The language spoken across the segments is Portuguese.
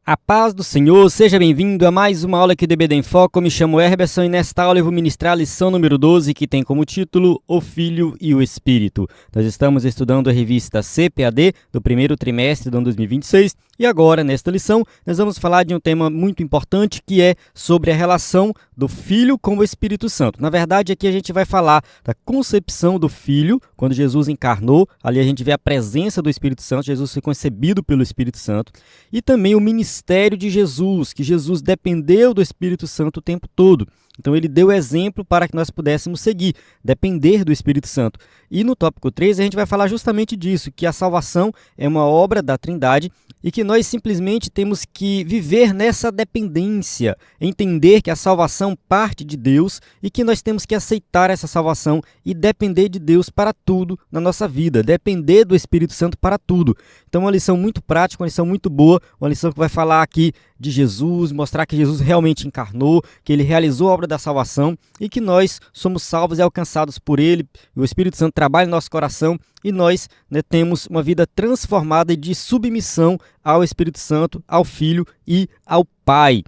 A paz do Senhor, seja bem-vindo a mais uma aula aqui do EBD em Foco. Eu me chamo Herberson e nesta aula eu vou ministrar a lição número 12, que tem como título O Filho e o Espírito. Nós estamos estudando a revista CPAD do primeiro trimestre do ano 2026 e agora, nesta lição, nós vamos falar de um tema muito importante que é sobre a relação do Filho com o Espírito Santo. Na verdade, aqui a gente vai falar da concepção do Filho, quando Jesus encarnou, ali a gente vê a presença do Espírito Santo, Jesus foi concebido pelo Espírito Santo, e também o ministério de Jesus, que Jesus dependeu do Espírito Santo o tempo todo. Então ele deu exemplo para que nós pudéssemos seguir, depender do Espírito Santo. E no tópico 3 a gente vai falar justamente disso, que a salvação é uma obra da Trindade e que nós simplesmente temos que viver nessa dependência, entender que a salvação parte de Deus e que nós temos que aceitar essa salvação e depender de Deus para tudo na nossa vida, depender do Espírito Santo para tudo. Então uma lição muito prática, uma lição muito boa, uma lição que vai falar aqui de Jesus, mostrar que Jesus realmente encarnou, que ele realizou a obra da salvação e que nós somos salvos e alcançados por ele. O Espírito Santo trabalha no nosso coração e nós temos uma vida transformada de submissão ao Espírito Santo, ao Filho e ao Pai.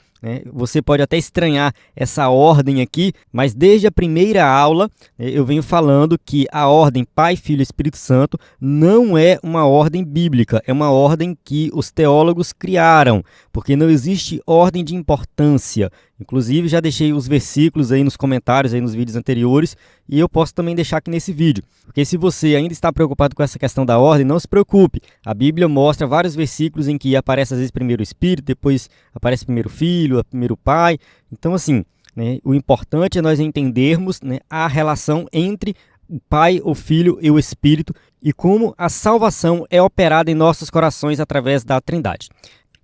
Você pode até estranhar essa ordem aqui, mas desde a primeira aula eu venho falando que a ordem Pai, Filho e Espírito Santo não é uma ordem bíblica, é uma ordem que os teólogos criaram, porque não existe ordem de importância. Inclusive já deixei os versículos aí nos comentários, aí nos vídeos anteriores, e eu posso também deixar aqui nesse vídeo. Porque se você ainda está preocupado com essa questão da ordem, não se preocupe. A Bíblia mostra vários versículos em que aparece às vezes primeiro o Espírito, depois aparece primeiro o Filho, primeiro o Pai. Então assim, o importante é nós entendermos a relação entre o Pai, o Filho e o Espírito e como a salvação é operada em nossos corações através da Trindade.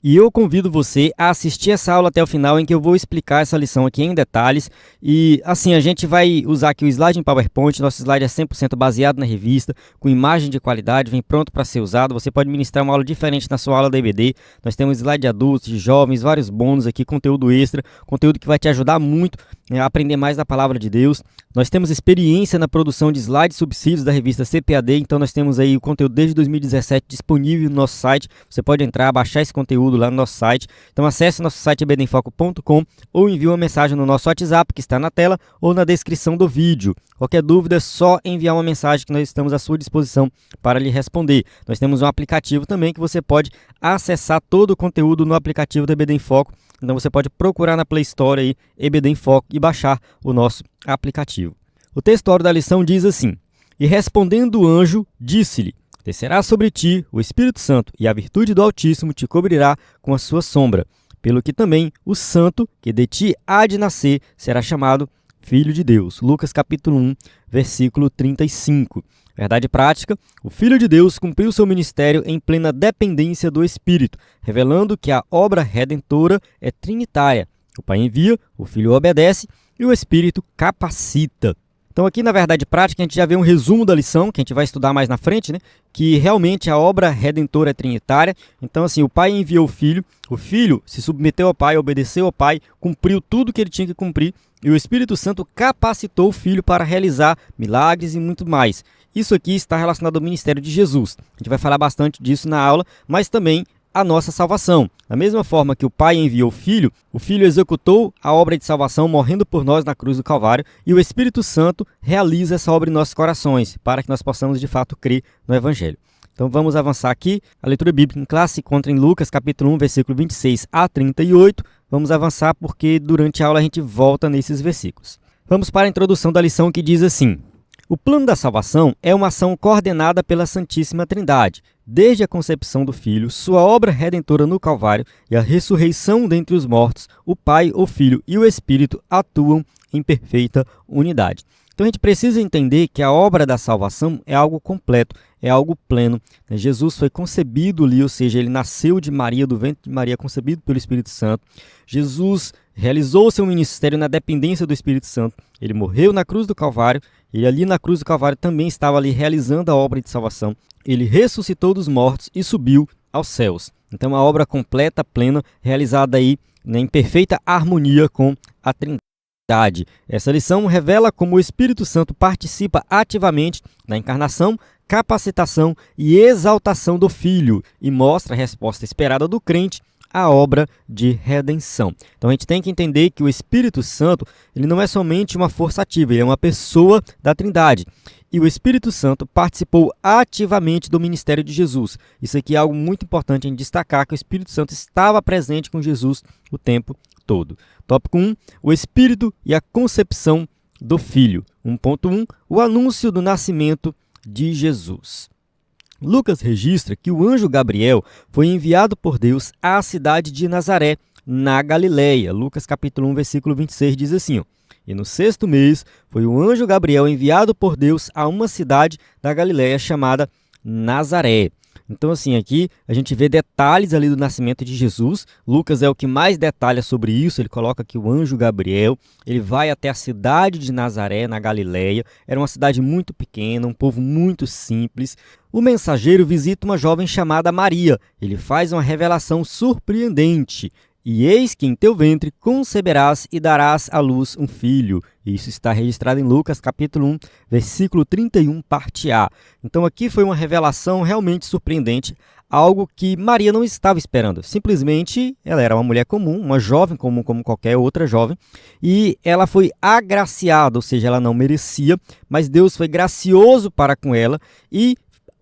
E eu convido você a assistir essa aula até o final, em que eu vou explicar essa lição aqui em detalhes. E assim, a gente vai usar aqui o slide em PowerPoint, nosso slide é 100% baseado na revista, com imagem de qualidade, vem pronto para ser usado. Você pode ministrar uma aula diferente na sua aula da EBD. Nós temos slide de adultos, de jovens, vários bônus aqui, conteúdo extra, conteúdo que vai te ajudar muito a aprender mais da palavra de Deus. Nós temos experiência na produção de slides subsídios da revista CPAD, então nós temos aí o conteúdo desde 2017 disponível no nosso site. Você pode entrar, baixar esse conteúdo lá no nosso site. Então acesse nosso site ebdenfoco.com ou envie uma mensagem no nosso WhatsApp que está na tela ou na descrição do vídeo. Qualquer dúvida é só enviar uma mensagem que nós estamos à sua disposição para lhe responder. Nós temos um aplicativo também que você pode acessar todo o conteúdo no aplicativo do EBD em Foco. Então você pode procurar na Play Store aí, EBD em Foco, e baixar o nosso aplicativo. O texto da lição diz assim: E respondendo o anjo, disse-lhe: Descerá sobre ti o Espírito Santo, e a virtude do Altíssimo te cobrirá com a sua sombra. Pelo que também o santo que de ti há de nascer será chamado Filho de Deus. Lucas capítulo 1, versículo 35. Verdade prática, o Filho de Deus cumpriu seu ministério em plena dependência do Espírito, revelando que a obra redentora é trinitária. O Pai envia, o Filho obedece e o Espírito capacita. Então aqui na verdade prática a gente já vê um resumo da lição, que a gente vai estudar mais na frente, que realmente a obra redentora é trinitária. Então assim, o Pai enviou o Filho se submeteu ao Pai, obedeceu ao Pai, cumpriu tudo que ele tinha que cumprir, e o Espírito Santo capacitou o Filho para realizar milagres e muito mais. Isso aqui está relacionado ao ministério de Jesus. A gente vai falar bastante disso na aula, mas também a nossa salvação. Da mesma forma que o Pai enviou o Filho executou a obra de salvação morrendo por nós na cruz do Calvário e o Espírito Santo realiza essa obra em nossos corações para que nós possamos de fato crer no Evangelho. Então vamos avançar aqui. A leitura bíblica em classe se encontra em Lucas capítulo 1, versículo 26 a 38. Vamos avançar porque durante a aula a gente volta nesses versículos. Vamos para a introdução da lição que diz assim: O plano da salvação é uma ação coordenada pela Santíssima Trindade. Desde a concepção do Filho, sua obra redentora no Calvário e a ressurreição dentre os mortos, o Pai, o Filho e o Espírito atuam em perfeita unidade. Então a gente precisa entender que a obra da salvação é algo completo, é algo pleno. Jesus foi concebido ali, ou seja, ele nasceu de Maria, do ventre de Maria, concebido pelo Espírito Santo. Jesus realizou seu ministério na dependência do Espírito Santo. Ele morreu na cruz do Calvário, e ali na cruz do Calvário também estava ali realizando a obra de salvação. Ele ressuscitou dos mortos e subiu aos céus. Então uma obra completa, plena, realizada aí em perfeita harmonia com a Trindade. Essa lição revela como o Espírito Santo participa ativamente na encarnação, capacitação e exaltação do Filho e mostra a resposta esperada do crente a obra de redenção. Então a gente tem que entender que o Espírito Santo, ele não é somente uma força ativa, ele é uma pessoa da Trindade. E o Espírito Santo participou ativamente do ministério de Jesus. Isso aqui é algo muito importante em destacar, que o Espírito Santo estava presente com Jesus o tempo todo. Tópico 1, o Espírito e a concepção do Filho. 1.1, o anúncio do nascimento de Jesus. Lucas registra que o anjo Gabriel foi enviado por Deus à cidade de Nazaré, na Galileia. Lucas capítulo 1, versículo 26 diz assim, ó, e no 6º mês foi o anjo Gabriel enviado por Deus a uma cidade da Galileia chamada Nazaré. Então, assim, aqui a gente vê detalhes ali do nascimento de Jesus. Lucas é o que mais detalha sobre isso. Ele coloca que o anjo Gabriel, ele vai até a cidade de Nazaré, na Galileia. Era uma cidade muito pequena, um povo muito simples. O mensageiro visita uma jovem chamada Maria. Ele faz uma revelação surpreendente. E eis que em teu ventre conceberás e darás à luz um filho. Isso está registrado em Lucas, capítulo 1, versículo 31, parte A. Então aqui foi uma revelação realmente surpreendente, algo que Maria não estava esperando. Simplesmente, ela era uma mulher comum, uma jovem comum como qualquer outra jovem, e ela foi agraciada, ou seja, ela não merecia, mas Deus foi gracioso para com ela e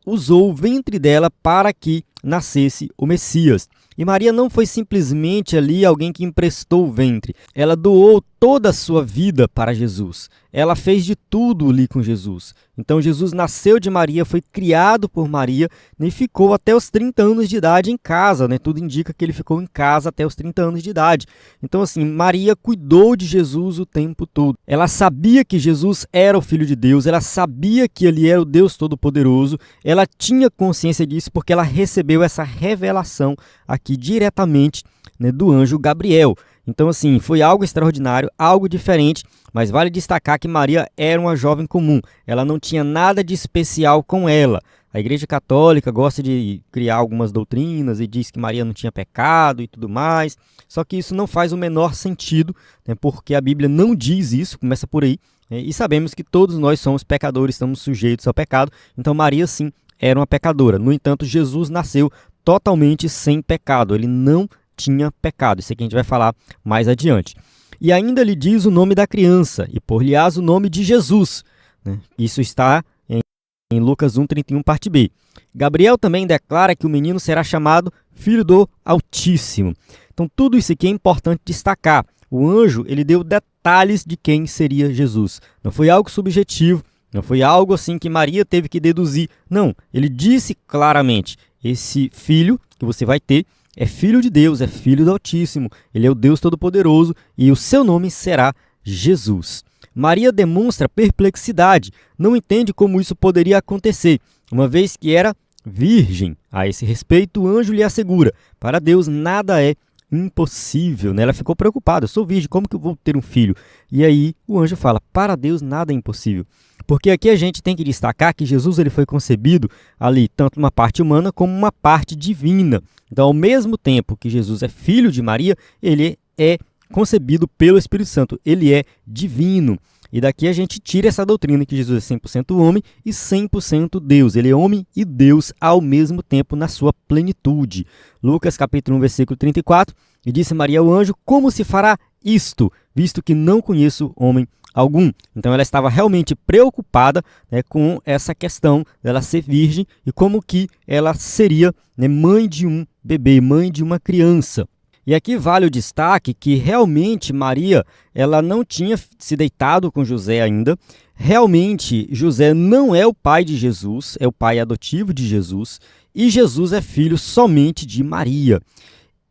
usou o ventre dela para que nascesse o Messias. E Maria não foi simplesmente ali alguém que emprestou o ventre. Ela doou toda a sua vida para Jesus. Ela fez de tudo ali com Jesus. Então Jesus nasceu de Maria, foi criado por Maria e ficou até os 30 anos de idade em casa, né? Tudo indica que ele ficou em casa até os 30 anos de idade. Então assim, Maria cuidou de Jesus o tempo todo. Ela sabia que Jesus era o Filho de Deus, ela sabia que ele era o Deus Todo-Poderoso, ela tinha consciência disso porque ela recebeu essa revelação aqui diretamente, né, do anjo Gabriel. Então, assim, foi algo extraordinário, algo diferente, mas vale destacar que Maria era uma jovem comum. Ela não tinha nada de especial com ela. A Igreja Católica gosta de criar algumas doutrinas e diz que Maria não tinha pecado e tudo mais. Só que isso não faz o menor sentido, né, porque a Bíblia não diz isso, começa por aí. Né, e sabemos que todos nós somos pecadores, estamos sujeitos ao pecado. Então, Maria, sim, era uma pecadora. No entanto, Jesus nasceu totalmente sem pecado. Ele não tinha pecado. Isso aqui a gente vai falar mais adiante. E ainda lhe diz o nome da criança, e por-lhe-ás o nome de Jesus. Né? Isso está em Lucas 1:31, parte B. Gabriel também declara que o menino será chamado Filho do Altíssimo. Então tudo isso aqui é importante destacar. O anjo, ele deu detalhes de quem seria Jesus. Não foi algo subjetivo, não foi algo assim que Maria teve que deduzir. Não, ele disse claramente, esse filho que você vai ter é filho de Deus, é filho do Altíssimo, ele é o Deus Todo-Poderoso e o seu nome será Jesus. Maria demonstra perplexidade, não entende como isso poderia acontecer, uma vez que era virgem. A esse respeito, o anjo lhe assegura, para Deus nada é impossível. Ela ficou preocupada, eu sou virgem, como que eu vou ter um filho? E aí o anjo fala, para Deus nada é impossível. Porque aqui a gente tem que destacar que Jesus ele foi concebido ali, tanto uma parte humana como uma parte divina. Então, ao mesmo tempo que Jesus é filho de Maria, ele é concebido pelo Espírito Santo, ele é divino. E daqui a gente tira essa doutrina que Jesus é 100% homem e 100% Deus. Ele é homem e Deus ao mesmo tempo na sua plenitude. Lucas capítulo 1, versículo 34, e disse Maria ao anjo, como se fará isto, visto que não conheço homem algum. Então ela estava realmente preocupada, né, com essa questão dela ser virgem e como que ela seria, né, mãe de um bebê, mãe de uma criança. E aqui vale o destaque que realmente Maria ela não tinha se deitado com José ainda. Realmente José não é o pai de Jesus, é o pai adotivo de Jesus e Jesus é filho somente de Maria.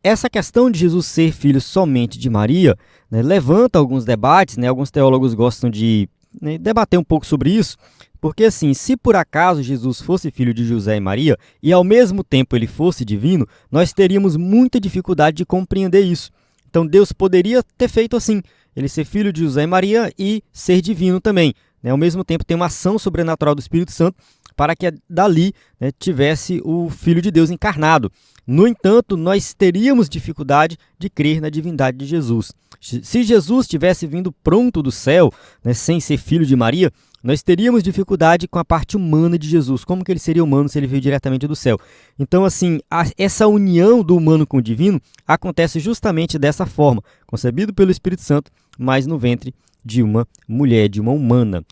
Essa questão de Jesus ser filho somente de Maria, né, levanta alguns debates, né, alguns teólogos gostam de, né, debater um pouco sobre isso, porque assim, se por acaso Jesus fosse filho de José e Maria e ao mesmo tempo ele fosse divino, nós teríamos muita dificuldade de compreender isso. Então Deus poderia ter feito assim, ele ser filho de José e Maria e ser divino também, né, ao mesmo tempo tem uma ação sobrenatural do Espírito Santo para que dali, né, tivesse o Filho de Deus encarnado. No entanto, nós teríamos dificuldade de crer na divindade de Jesus. Se Jesus tivesse vindo pronto do céu, né, sem ser filho de Maria, nós teríamos dificuldade com a parte humana de Jesus. Como que ele seria humano se ele veio diretamente do céu? Então, assim, essa união do humano com o divino acontece justamente dessa forma, concebido pelo Espírito Santo, mas no ventre de uma mulher, de uma humana.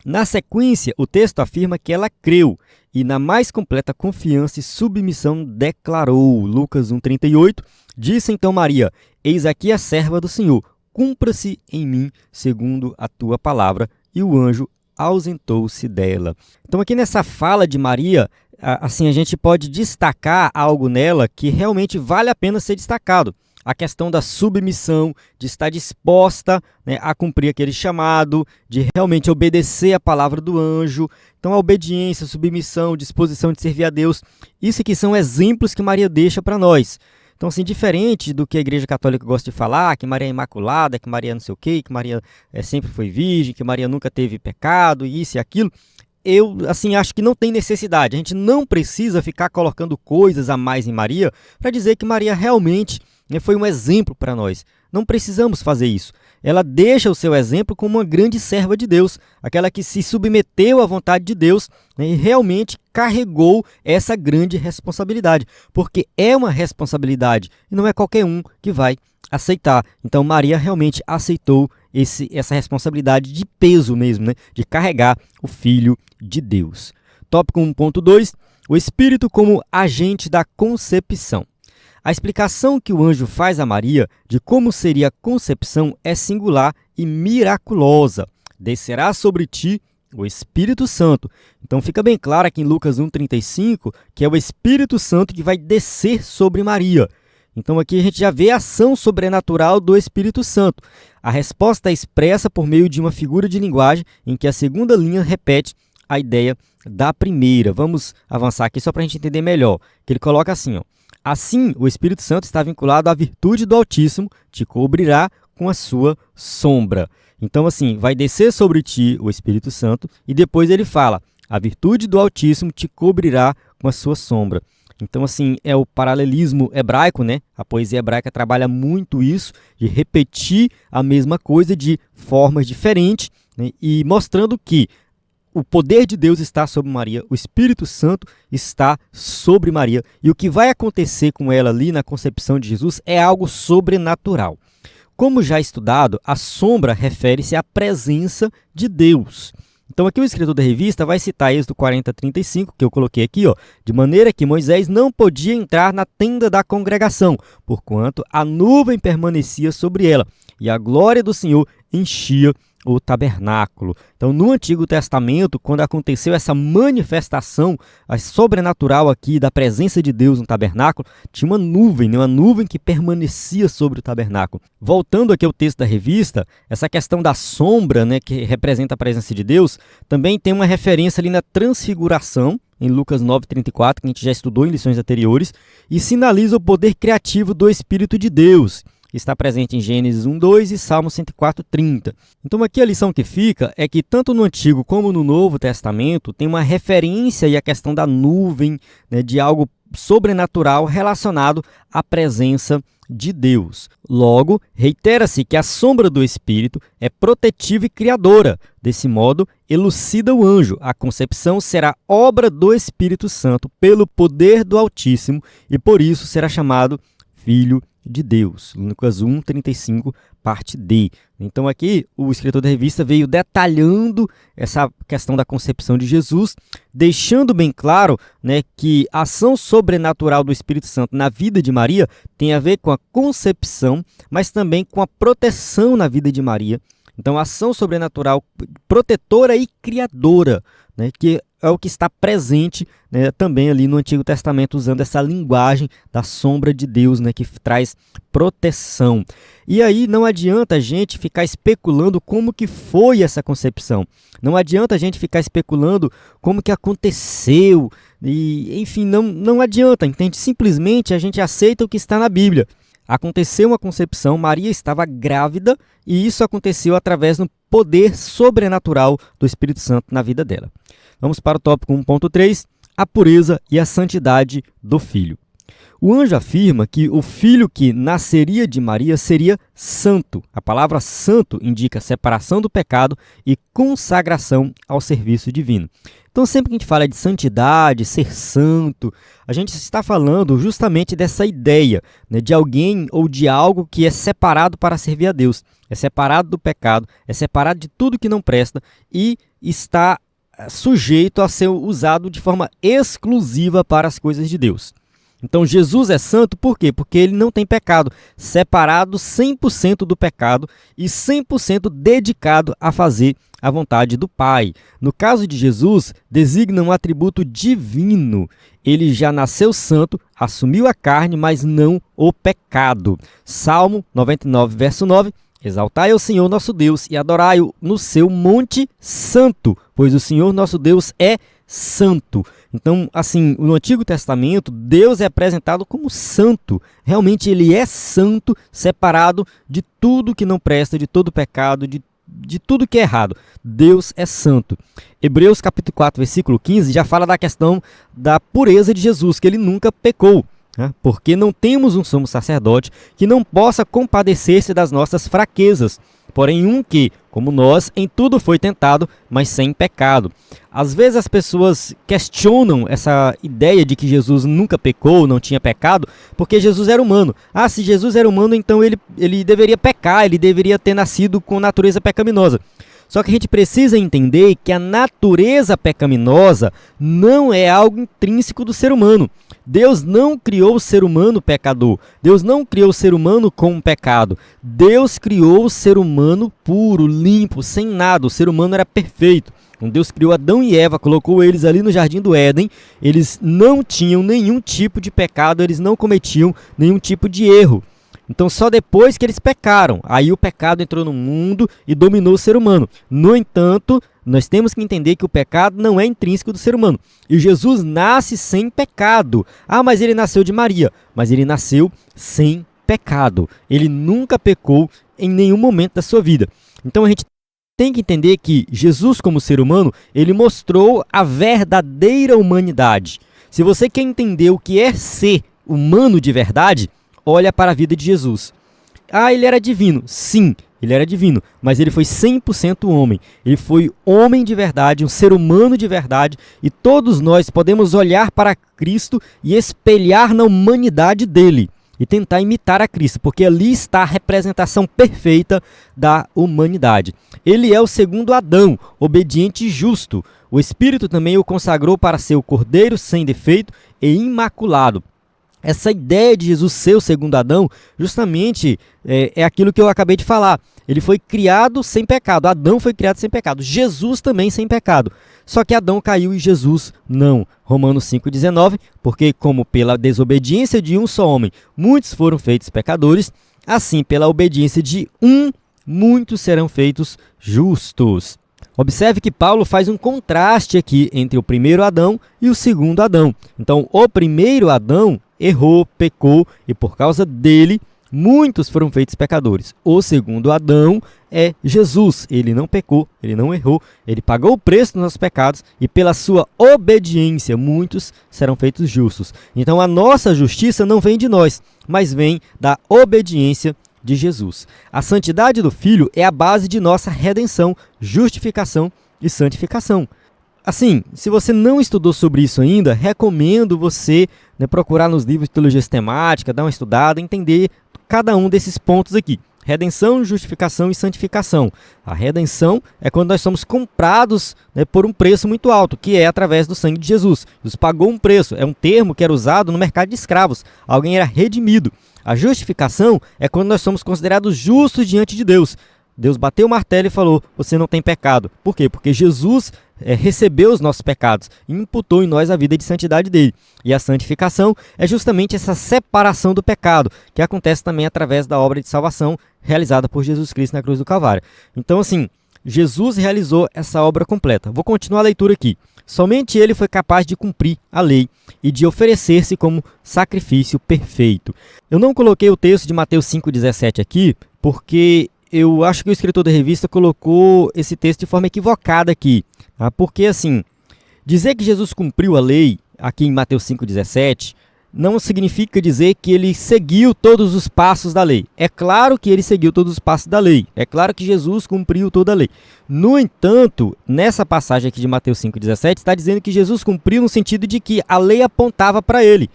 Na sequência, o texto afirma que ela creu e, na mais completa confiança e submissão, declarou. Lucas 1,38, disse então Maria: eis aqui a serva do Senhor, cumpra-se em mim segundo a tua palavra. E o anjo ausentou-se dela. Então, aqui nessa fala de Maria, assim, a gente pode destacar algo nela que realmente vale a pena ser destacado. A questão da submissão, de estar disposta, né, a cumprir aquele chamado, de realmente obedecer a palavra do anjo. Então, a obediência, a submissão, a disposição de servir a Deus, isso aqui são exemplos que Maria deixa para nós. Então, assim, diferente do que a Igreja Católica gosta de falar, que Maria é imaculada, que Maria não sei o quê, que Maria sempre foi virgem, que Maria nunca teve pecado, isso e aquilo, eu, assim, acho que não tem necessidade. A gente não precisa ficar colocando coisas a mais em Maria para dizer que Maria realmente foi um exemplo para nós. Não precisamos fazer isso. Ela deixa o seu exemplo como uma grande serva de Deus, aquela que se submeteu à vontade de Deus, né, e realmente carregou essa grande responsabilidade, porque é uma responsabilidade e não é qualquer um que vai aceitar. Então Maria realmente aceitou essa responsabilidade de peso mesmo, né, de carregar o Filho de Deus. Tópico 1.2, o Espírito como agente da concepção. A explicação que o anjo faz a Maria de como seria a concepção é singular e miraculosa. Descerá sobre ti o Espírito Santo. Então fica bem claro aqui em Lucas 1,35 que é o Espírito Santo que vai descer sobre Maria. Então aqui a gente já vê a ação sobrenatural do Espírito Santo. A resposta é expressa por meio de uma figura de linguagem em que a segunda linha repete a ideia da primeira. Vamos avançar aqui só para a gente entender melhor. Que ele coloca assim, ó. Assim, o Espírito Santo está vinculado à virtude do Altíssimo, te cobrirá com a sua sombra. Então, assim, vai descer sobre ti o Espírito Santo e depois ele fala, a virtude do Altíssimo te cobrirá com a sua sombra. Então, assim, é o paralelismo hebraico, né? A poesia hebraica trabalha muito isso, de repetir a mesma coisa de formas diferentes, né? E mostrando que o poder de Deus está sobre Maria, o Espírito Santo está sobre Maria. E o que vai acontecer com ela ali na concepção de Jesus é algo sobrenatural. Como já estudado, a sombra refere-se à presença de Deus. Então aqui o escritor da revista vai citar Êxodo 40:35, que eu coloquei aqui, ó, de maneira que Moisés não podia entrar na tenda da congregação, porquanto a nuvem permanecia sobre ela, e a glória do Senhor enchia o tabernáculo. Então, no Antigo Testamento, quando aconteceu essa manifestação sobrenatural aqui da presença de Deus no tabernáculo, tinha uma nuvem, né? Uma nuvem que permanecia sobre o tabernáculo. Voltando aqui ao texto da revista, essa questão da sombra, né, que representa a presença de Deus, também tem uma referência ali na transfiguração, em Lucas 9:34, que a gente já estudou em lições anteriores, e sinaliza o poder criativo do Espírito de Deus. Está presente em Gênesis 1:2 e Salmo 104:30. Então aqui a lição que fica é que tanto no Antigo como no Novo Testamento tem uma referência aí à questão da nuvem, né, de algo sobrenatural relacionado à presença de Deus. Logo, reitera-se que a sombra do Espírito é protetiva e criadora. Desse modo, elucida o anjo. A concepção será obra do Espírito Santo pelo poder do Altíssimo e por isso será chamado Filho de Deus. Lucas 1:35, parte D. Então aqui o escritor da revista veio detalhando essa questão da concepção de Jesus, deixando bem claro, né, que a ação sobrenatural do Espírito Santo na vida de Maria tem a ver com a concepção, mas também com a proteção na vida de Maria. Então a ação sobrenatural protetora e criadora, né, que é o que está presente, né, também ali no Antigo Testamento, usando essa linguagem da sombra de Deus, né, que traz proteção. E aí não adianta a gente ficar especulando como que foi essa concepção. Não adianta a gente ficar especulando como que aconteceu. E, enfim, não adianta, entende? Simplesmente a gente aceita o que está na Bíblia. Aconteceu uma concepção, Maria estava grávida e isso aconteceu através do poder sobrenatural do Espírito Santo na vida dela. Vamos para o tópico 1.3, a pureza e a santidade do Filho. O anjo afirma que o filho que nasceria de Maria seria santo. A palavra santo indica separação do pecado e consagração ao serviço divino. Então, sempre que a gente fala de santidade, ser santo, a gente está falando justamente dessa ideia, né, de alguém ou de algo que é separado para servir a Deus, é separado do pecado, é separado de tudo que não presta e está sujeito a ser usado de forma exclusiva para as coisas de Deus. Então, Jesus é santo por quê? Porque ele não tem pecado, separado 100% do pecado e 100% dedicado a fazer a vontade do Pai. No caso de Jesus, designa um atributo divino. Ele já nasceu santo, assumiu a carne, mas não o pecado. Salmo 99, verso 9. Exaltai ao Senhor nosso Deus e adorai-o no seu monte santo, pois o Senhor nosso Deus é santo. Então, assim, no Antigo Testamento, Deus é apresentado como santo. Realmente ele é santo, separado de tudo que não presta, de todo pecado, de tudo que é errado. Deus é santo. Hebreus capítulo 4, versículo 15, já fala da questão da pureza de Jesus, que ele nunca pecou. Porque não temos um sumo sacerdote que não possa compadecer-se das nossas fraquezas, porém um que, como nós, em tudo foi tentado, mas sem pecado. Às vezes as pessoas questionam essa ideia de que Jesus nunca pecou, não tinha pecado, porque Jesus era humano. Se Jesus era humano, então ele deveria pecar, ele deveria ter nascido com natureza pecaminosa. Só que a gente precisa entender que a natureza pecaminosa não é algo intrínseco do ser humano. Deus não criou o ser humano pecador. Deus não criou o ser humano com um pecado. Deus criou o ser humano puro, limpo, sem nada. O ser humano era perfeito. Quando Deus criou Adão e Eva, colocou eles ali no jardim do Éden, eles não tinham nenhum tipo de pecado, eles não cometiam nenhum tipo de erro. Então, só depois que eles pecaram, aí o pecado entrou no mundo e dominou o ser humano. No entanto, nós temos que entender que o pecado não é intrínseco do ser humano. E Jesus nasce sem pecado. Mas ele nasceu de Maria. Mas ele nasceu sem pecado. Ele nunca pecou em nenhum momento da sua vida. Então, a gente tem que entender que Jesus, como ser humano, ele mostrou a verdadeira humanidade. Se você quer entender o que é ser humano de verdade, olha para a vida de Jesus. Ele era divino. Sim, ele era divino, mas ele foi 100% homem. Ele foi homem de verdade, um ser humano de verdade, e todos nós podemos olhar para Cristo e espelhar na humanidade dele e tentar imitar a Cristo, porque ali está a representação perfeita da humanidade. Ele é o segundo Adão, obediente e justo. O Espírito também o consagrou para ser o Cordeiro sem defeito e imaculado. Essa ideia de Jesus ser o segundo Adão, justamente é aquilo que eu acabei de falar. Ele foi criado sem pecado. Adão foi criado sem pecado. Jesus também sem pecado. Só que Adão caiu e Jesus não. Romanos 5,19, porque como pela desobediência de um só homem, muitos foram feitos pecadores, assim pela obediência de um, muitos serão feitos justos. Observe que Paulo faz um contraste aqui entre o primeiro Adão e o segundo Adão. Então, o primeiro Adão errou, pecou, e por causa dele, muitos foram feitos pecadores. O segundo Adão é Jesus. Ele não pecou, ele não errou, ele pagou o preço dos nossos pecados e pela sua obediência, muitos serão feitos justos. Então, a nossa justiça não vem de nós, mas vem da obediência de Jesus. A santidade do Filho é a base de nossa redenção, justificação e santificação. Assim, se você não estudou sobre isso ainda, recomendo você procurar nos livros de teologia sistemática, dar uma estudada, entender cada um desses pontos aqui. Redenção, justificação e santificação. A redenção é quando nós somos comprados por um preço muito alto, que é através do sangue de Jesus. Jesus pagou um preço, é um termo que era usado no mercado de escravos. Alguém era redimido. A justificação é quando nós somos considerados justos diante de Deus. Deus bateu o martelo e falou, você não tem pecado. Por quê? Porque Jesus recebeu os nossos pecados e imputou em nós a vida de santidade dele. E a santificação é justamente essa separação do pecado, que acontece também através da obra de salvação realizada por Jesus Cristo na cruz do Calvário. Então, assim, Jesus realizou essa obra completa. Vou continuar a leitura aqui. Somente ele foi capaz de cumprir a lei e de oferecer-se como sacrifício perfeito. Eu não coloquei o texto de Mateus 5,17 aqui, porque eu acho que o escritor da revista colocou esse texto de forma equivocada aqui. Porque, assim, dizer que Jesus cumpriu a lei, aqui em Mateus 5,17, não significa dizer que ele seguiu todos os passos da lei. É claro que ele seguiu todos os passos da lei. É claro que Jesus cumpriu toda a lei. No entanto, nessa passagem aqui de Mateus 5,17, está dizendo que Jesus cumpriu no sentido de que a lei apontava para ele.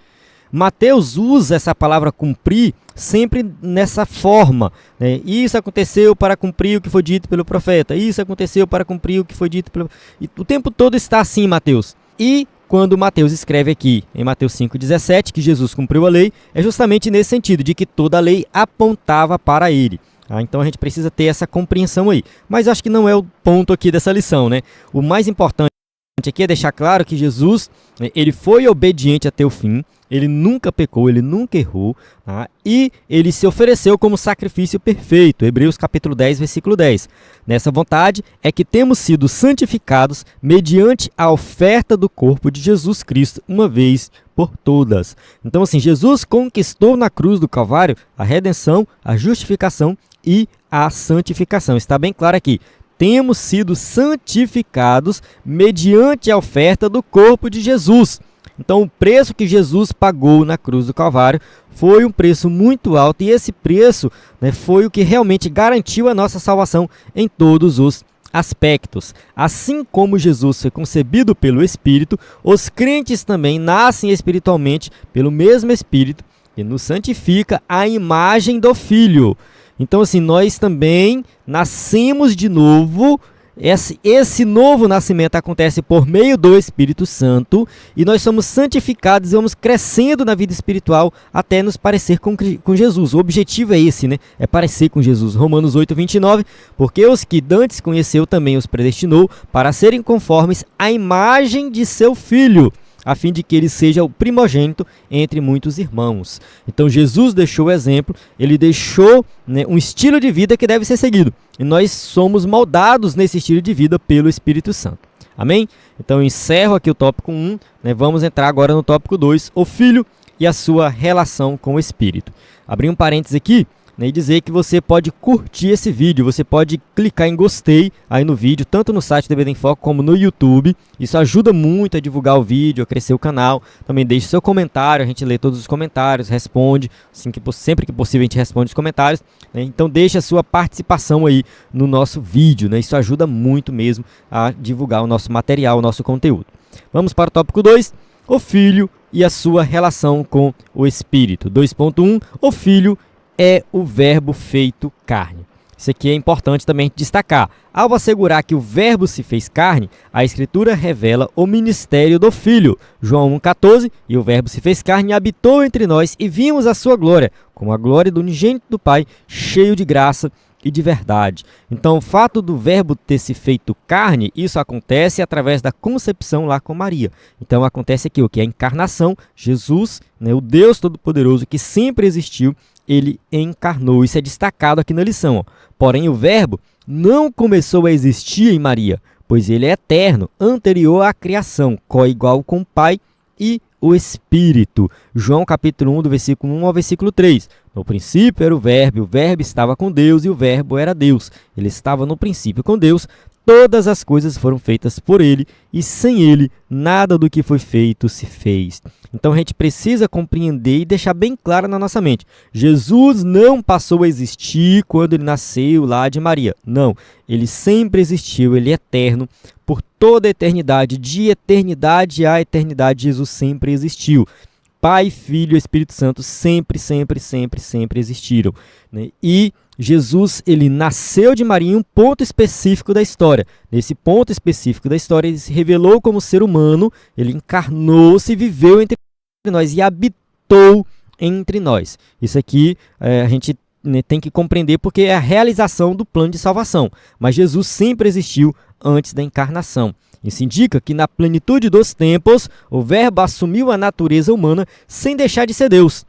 Mateus usa essa palavra cumprir sempre nessa forma, né? Isso aconteceu para cumprir o que foi dito pelo profeta. Isso aconteceu para cumprir o que foi dito pelo... E o tempo todo está assim, Mateus. E quando Mateus escreve aqui, em Mateus 5,17, que Jesus cumpriu a lei, é justamente nesse sentido, de que toda a lei apontava para ele. Então a gente precisa ter essa compreensão aí. Mas acho que não é o ponto aqui dessa lição, né? O mais importante aqui é deixar claro que Jesus, ele foi obediente até o fim, ele nunca pecou, ele nunca errou, tá? E ele se ofereceu como sacrifício perfeito. Hebreus capítulo 10, versículo 10. Nessa vontade é que temos sido santificados mediante a oferta do corpo de Jesus Cristo, uma vez por todas. Então, assim, Jesus conquistou na cruz do Calvário a redenção, a justificação e a santificação. Está bem claro aqui. Temos sido santificados mediante a oferta do corpo de Jesus. Então, o preço que Jesus pagou na cruz do Calvário foi um preço muito alto, e esse preço, né, foi o que realmente garantiu a nossa salvação em todos os aspectos. Assim como Jesus foi concebido pelo Espírito, os crentes também nascem espiritualmente pelo mesmo Espírito que nos santifica à imagem do Filho. Então, assim, nós também nascemos de novo. Esse novo nascimento acontece por meio do Espírito Santo, e nós somos santificados e vamos crescendo na vida espiritual até nos parecer com Jesus. O objetivo é esse, né? É parecer com Jesus. Romanos 8, 29, porque os que dantes conheceu também os predestinou para serem conformes à imagem de seu Filho, a fim de que ele seja o primogênito entre muitos irmãos. Então Jesus deixou o exemplo, ele deixou, né, um estilo de vida que deve ser seguido. E nós somos moldados nesse estilo de vida pelo Espírito Santo. Amém? Então eu encerro aqui o tópico 1, né, vamos entrar agora no tópico 2, o Filho e a sua relação com o Espírito. Abri um parênteses aqui, e dizer que você pode curtir esse vídeo, você pode clicar em gostei aí no vídeo, tanto no site do EBD em Foco como no YouTube. Isso ajuda muito a divulgar o vídeo, a crescer o canal. Também deixe seu comentário, a gente lê todos os comentários, responde, assim sempre que possível a gente responde os comentários, né? Então deixe a sua participação aí no nosso vídeo, né? Isso ajuda muito mesmo a divulgar o nosso material, o nosso conteúdo. Vamos para o tópico 2, o Filho e a sua relação com o Espírito. 2.1, o Filho é o verbo feito carne. Isso aqui é importante também destacar. Ao assegurar que o verbo se fez carne, a Escritura revela o ministério do Filho. João 1,14, e o verbo se fez carne e habitou entre nós, e vimos a sua glória, como a glória do unigênito do Pai, cheio de graça e de verdade. Então, o fato do verbo ter se feito carne, isso acontece através da concepção lá com Maria. Então, acontece aqui o que? A encarnação, Jesus, né, o Deus Todo-Poderoso que sempre existiu, ele encarnou. Isso é destacado aqui na lição, ó. Porém, o verbo não começou a existir em Maria, pois ele é eterno, anterior à criação, coigual com o Pai e o Espírito. João capítulo 1, do versículo 1 ao versículo 3. No princípio era o verbo estava com Deus, e o verbo era Deus. Ele estava no princípio com Deus. Todas as coisas foram feitas por ele, e sem ele, nada do que foi feito se fez. Então a gente precisa compreender e deixar bem claro na nossa mente. Jesus não passou a existir quando ele nasceu lá de Maria. Não, ele sempre existiu, ele é eterno. Por toda a eternidade, de eternidade a eternidade, Jesus sempre existiu. Pai, Filho e Espírito Santo sempre existiram, né? E Jesus, ele nasceu de Maria em um ponto específico da história. Nesse ponto específico da história, ele se revelou como ser humano, ele encarnou-se, viveu entre nós e habitou entre nós. Isso aqui a gente, né, tem que compreender, porque é a realização do plano de salvação. Mas Jesus sempre existiu antes da encarnação. Isso indica que na plenitude dos tempos, o verbo assumiu a natureza humana sem deixar de ser Deus.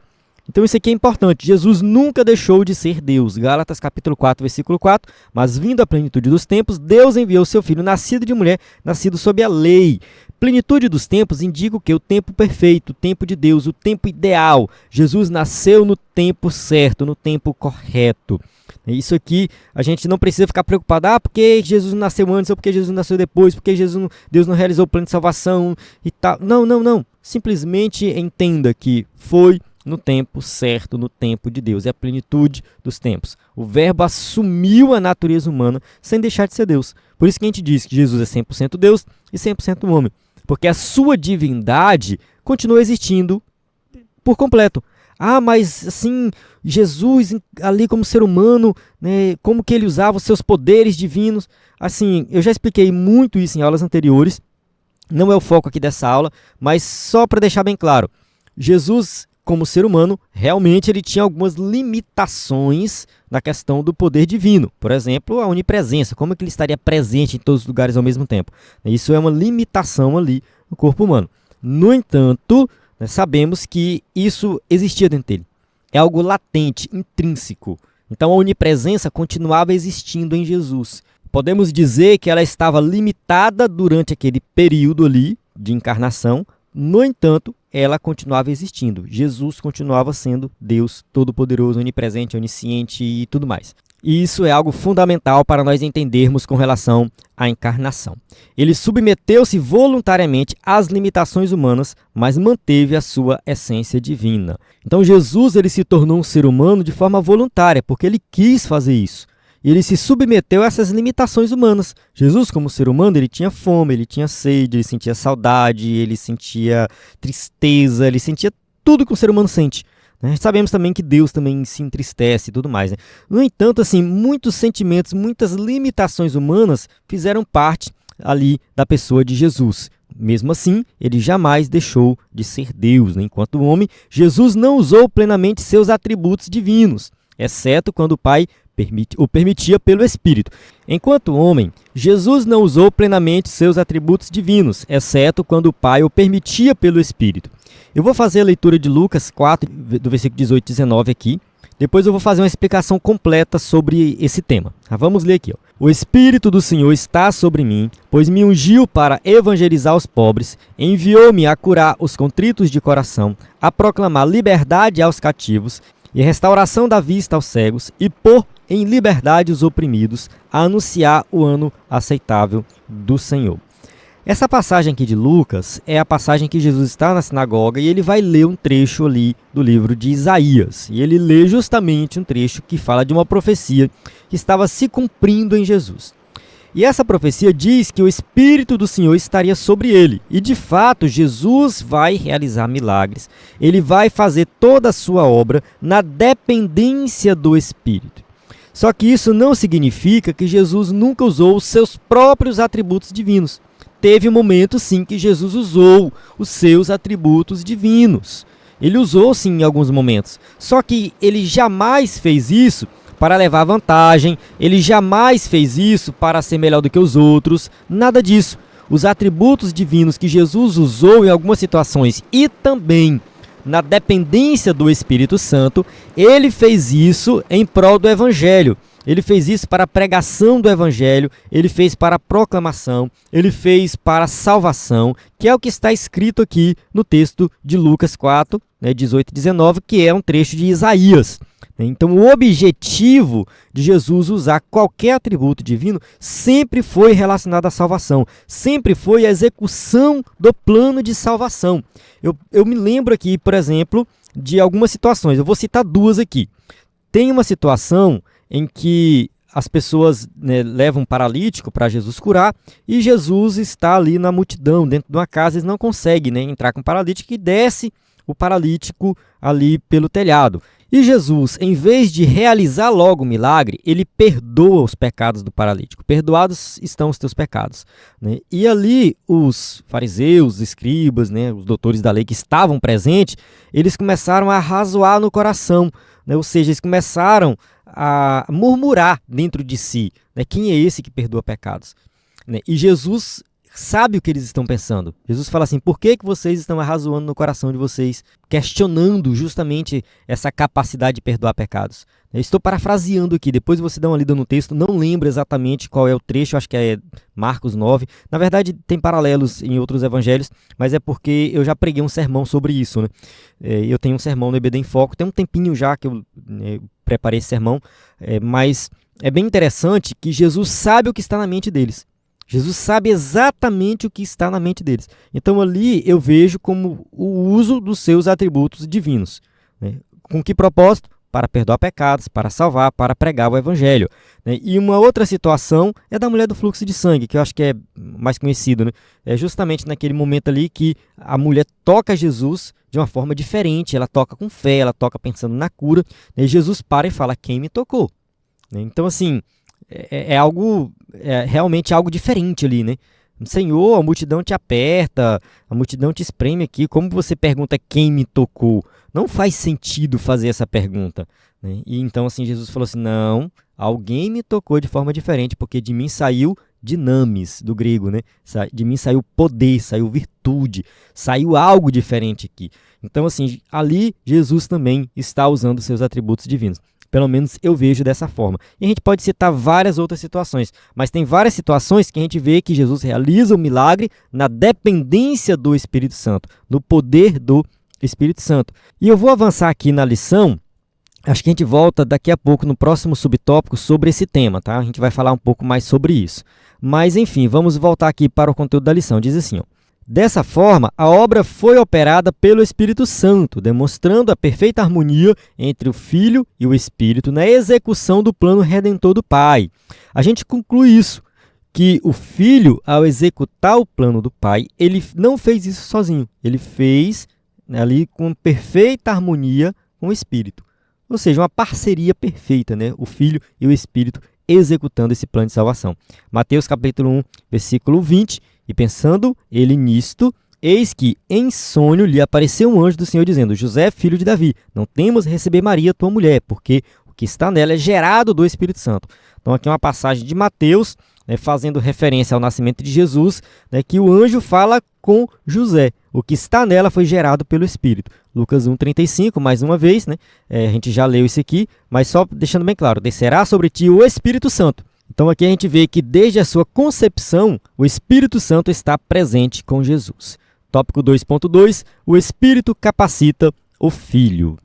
Então isso aqui é importante. Jesus nunca deixou de ser Deus. Gálatas capítulo 4, versículo 4. Mas vindo a plenitude dos tempos, Deus enviou seu Filho, nascido de mulher, nascido sob a lei. Plenitude dos tempos indica o quê? O tempo perfeito, o tempo de Deus, o tempo ideal. Jesus nasceu no tempo certo, no tempo correto. Isso aqui a gente não precisa ficar preocupado. Porque Jesus nasceu antes ou porque Jesus nasceu depois, porque Deus não realizou o plano de salvação e tal. Não. Simplesmente entenda que foi no tempo certo, no tempo de Deus. É a plenitude dos tempos. O Verbo assumiu a natureza humana sem deixar de ser Deus. Por isso que a gente diz que Jesus é 100% Deus e 100% homem. Porque a sua divindade continua existindo por completo. Mas assim, Jesus ali como ser humano, né, como que ele usava os seus poderes divinos. Assim, eu já expliquei muito isso em aulas anteriores. Não é o foco aqui dessa aula, mas só para deixar bem claro. Jesus, como ser humano, realmente ele tinha algumas limitações na questão do poder divino. Por exemplo, a onipresença. Como é que ele estaria presente em todos os lugares ao mesmo tempo? Isso é uma limitação ali no corpo humano. No entanto, sabemos que isso existia dentro dele. É algo latente, intrínseco. Então a onipresença continuava existindo em Jesus. Podemos dizer que ela estava limitada durante aquele período ali de encarnação. No entanto, ela continuava existindo. Jesus continuava sendo Deus todo-poderoso, onipresente, onisciente e tudo mais. E isso é algo fundamental para nós entendermos com relação à encarnação. Ele submeteu-se voluntariamente às limitações humanas, mas manteve a sua essência divina. Então Jesus ele se tornou um ser humano de forma voluntária, porque ele quis fazer isso. E ele se submeteu a essas limitações humanas. Jesus, como ser humano, ele tinha fome, ele tinha sede, ele sentia saudade, ele sentia tristeza, ele sentia tudo que um ser humano sente. Sabemos também que Deus também se entristece e tudo mais. No entanto, assim, muitos sentimentos, muitas limitações humanas fizeram parte ali da pessoa de Jesus. Mesmo assim, ele jamais deixou de ser Deus. Enquanto homem, Jesus não usou plenamente seus atributos divinos, exceto quando o Pai o permitia pelo Espírito. Enquanto homem, Jesus não usou plenamente seus atributos divinos, exceto quando o Pai o permitia pelo Espírito. Eu vou fazer a leitura de Lucas 4, do versículo 18 e 19 aqui. Depois eu vou fazer uma explicação completa sobre esse tema. Vamos ler aqui. O Espírito do Senhor está sobre mim, pois me ungiu para evangelizar os pobres, enviou-me a curar os contritos de coração, a proclamar liberdade aos cativos e restauração da vista aos cegos, e pôr em liberdade os oprimidos, a anunciar o ano aceitável do Senhor. Essa passagem aqui de Lucas é a passagem que Jesus está na sinagoga e ele vai ler um trecho ali do livro de Isaías. E ele lê justamente um trecho que fala de uma profecia que estava se cumprindo em Jesus. E essa profecia diz que o Espírito do Senhor estaria sobre ele. E de fato, Jesus vai realizar milagres. Ele vai fazer toda a sua obra na dependência do Espírito. Só que isso não significa que Jesus nunca usou os seus próprios atributos divinos. Teve um momento, sim, que Jesus usou os seus atributos divinos. Ele usou, sim, em alguns momentos. Só que ele jamais fez isso para levar vantagem, ele jamais fez isso para ser melhor do que os outros, nada disso. Os atributos divinos que Jesus usou em algumas situações e também na dependência do Espírito Santo, ele fez isso em prol do Evangelho. Ele fez isso para a pregação do Evangelho, ele fez para a proclamação, ele fez para a salvação, que é o que está escrito aqui no texto de Lucas 4, 18 e 19, que é um trecho de Isaías. Então, o objetivo de Jesus usar qualquer atributo divino sempre foi relacionado à salvação, sempre foi a execução do plano de salvação. Eu me lembro aqui, por exemplo, de algumas situações, eu vou citar duas aqui. Tem uma situação em que as pessoas levam um paralítico para Jesus curar e Jesus está ali na multidão, dentro de uma casa, eles não conseguem entrar com o paralítico e desce o paralítico ali pelo telhado. E Jesus, em vez de realizar logo o milagre, ele perdoa os pecados do paralítico. Perdoados estão os teus pecados. E ali os fariseus, os escribas, os doutores da lei que estavam presentes, eles começaram a razoar no coração. Ou seja, eles começaram a murmurar dentro de si. Quem é esse que perdoa pecados? E Jesus sabe o que eles estão pensando. Jesus fala assim, por que vocês estão arrazoando no coração de vocês, questionando justamente essa capacidade de perdoar pecados? Eu estou parafraseando aqui, depois você dá uma lida no texto, não lembro exatamente qual é o trecho, acho que é Marcos 9. Na verdade, tem paralelos em outros evangelhos, mas é porque eu já preguei um sermão sobre isso, né? Eu tenho um sermão no EBD em Foco, tem um tempinho já que eu preparei esse sermão, mas é bem interessante que Jesus sabe o que está na mente deles. Jesus sabe exatamente o que está na mente deles. Então ali eu vejo como o uso dos seus atributos divinos. Né? Com que propósito? Para perdoar pecados, para salvar, para pregar o evangelho. Né? E uma outra situação é da mulher do fluxo de sangue, que eu acho que é mais conhecido. Né? É justamente naquele momento ali que a mulher toca Jesus de uma forma diferente. Ela toca com fé, ela toca pensando na cura. Né? E Jesus para e fala, quem me tocou? Né? Então assim, é realmente algo diferente ali, né? Senhor, a multidão te aperta, a multidão te espreme aqui, como você pergunta quem me tocou? Não faz sentido fazer essa pergunta, né? E então assim, Jesus falou assim, não, alguém me tocou de forma diferente, porque de mim saiu dinamis, do grego, né? De mim saiu poder, saiu virtude, saiu algo diferente aqui. Então assim, ali Jesus também está usando seus atributos divinos. Pelo menos eu vejo dessa forma. E a gente pode citar várias outras situações, mas tem várias situações que a gente vê que Jesus realiza o milagre na dependência do Espírito Santo, no poder do Espírito Santo. E eu vou avançar aqui na lição, acho que a gente volta daqui a pouco no próximo subtópico sobre esse tema, tá? A gente vai falar um pouco mais sobre isso. Mas enfim, vamos voltar aqui para o conteúdo da lição. Diz assim, ó. Dessa forma, a obra foi operada pelo Espírito Santo, demonstrando a perfeita harmonia entre o Filho e o Espírito na execução do plano redentor do Pai. A gente conclui isso, que o Filho, ao executar o plano do Pai, ele não fez isso sozinho, ele fez ali com perfeita harmonia com o Espírito. Ou seja, uma parceria perfeita, né? O Filho e o Espírito executando esse plano de salvação. Mateus capítulo 1, versículo 20, e pensando ele nisto, eis que em sonho lhe apareceu um anjo do Senhor dizendo, José, filho de Davi, não temas receber Maria, tua mulher, porque o que está nela é gerado do Espírito Santo. Então aqui é uma passagem de Mateus, né, fazendo referência ao nascimento de Jesus, né, que o anjo fala com José. O que está nela foi gerado pelo Espírito. Lucas 1,35, mais uma vez, né, a gente já leu isso aqui, mas só deixando bem claro, descerá sobre ti o Espírito Santo. Então aqui a gente vê que desde a sua concepção, o Espírito Santo está presente com Jesus. Tópico 2.2, o Espírito capacita o Filho.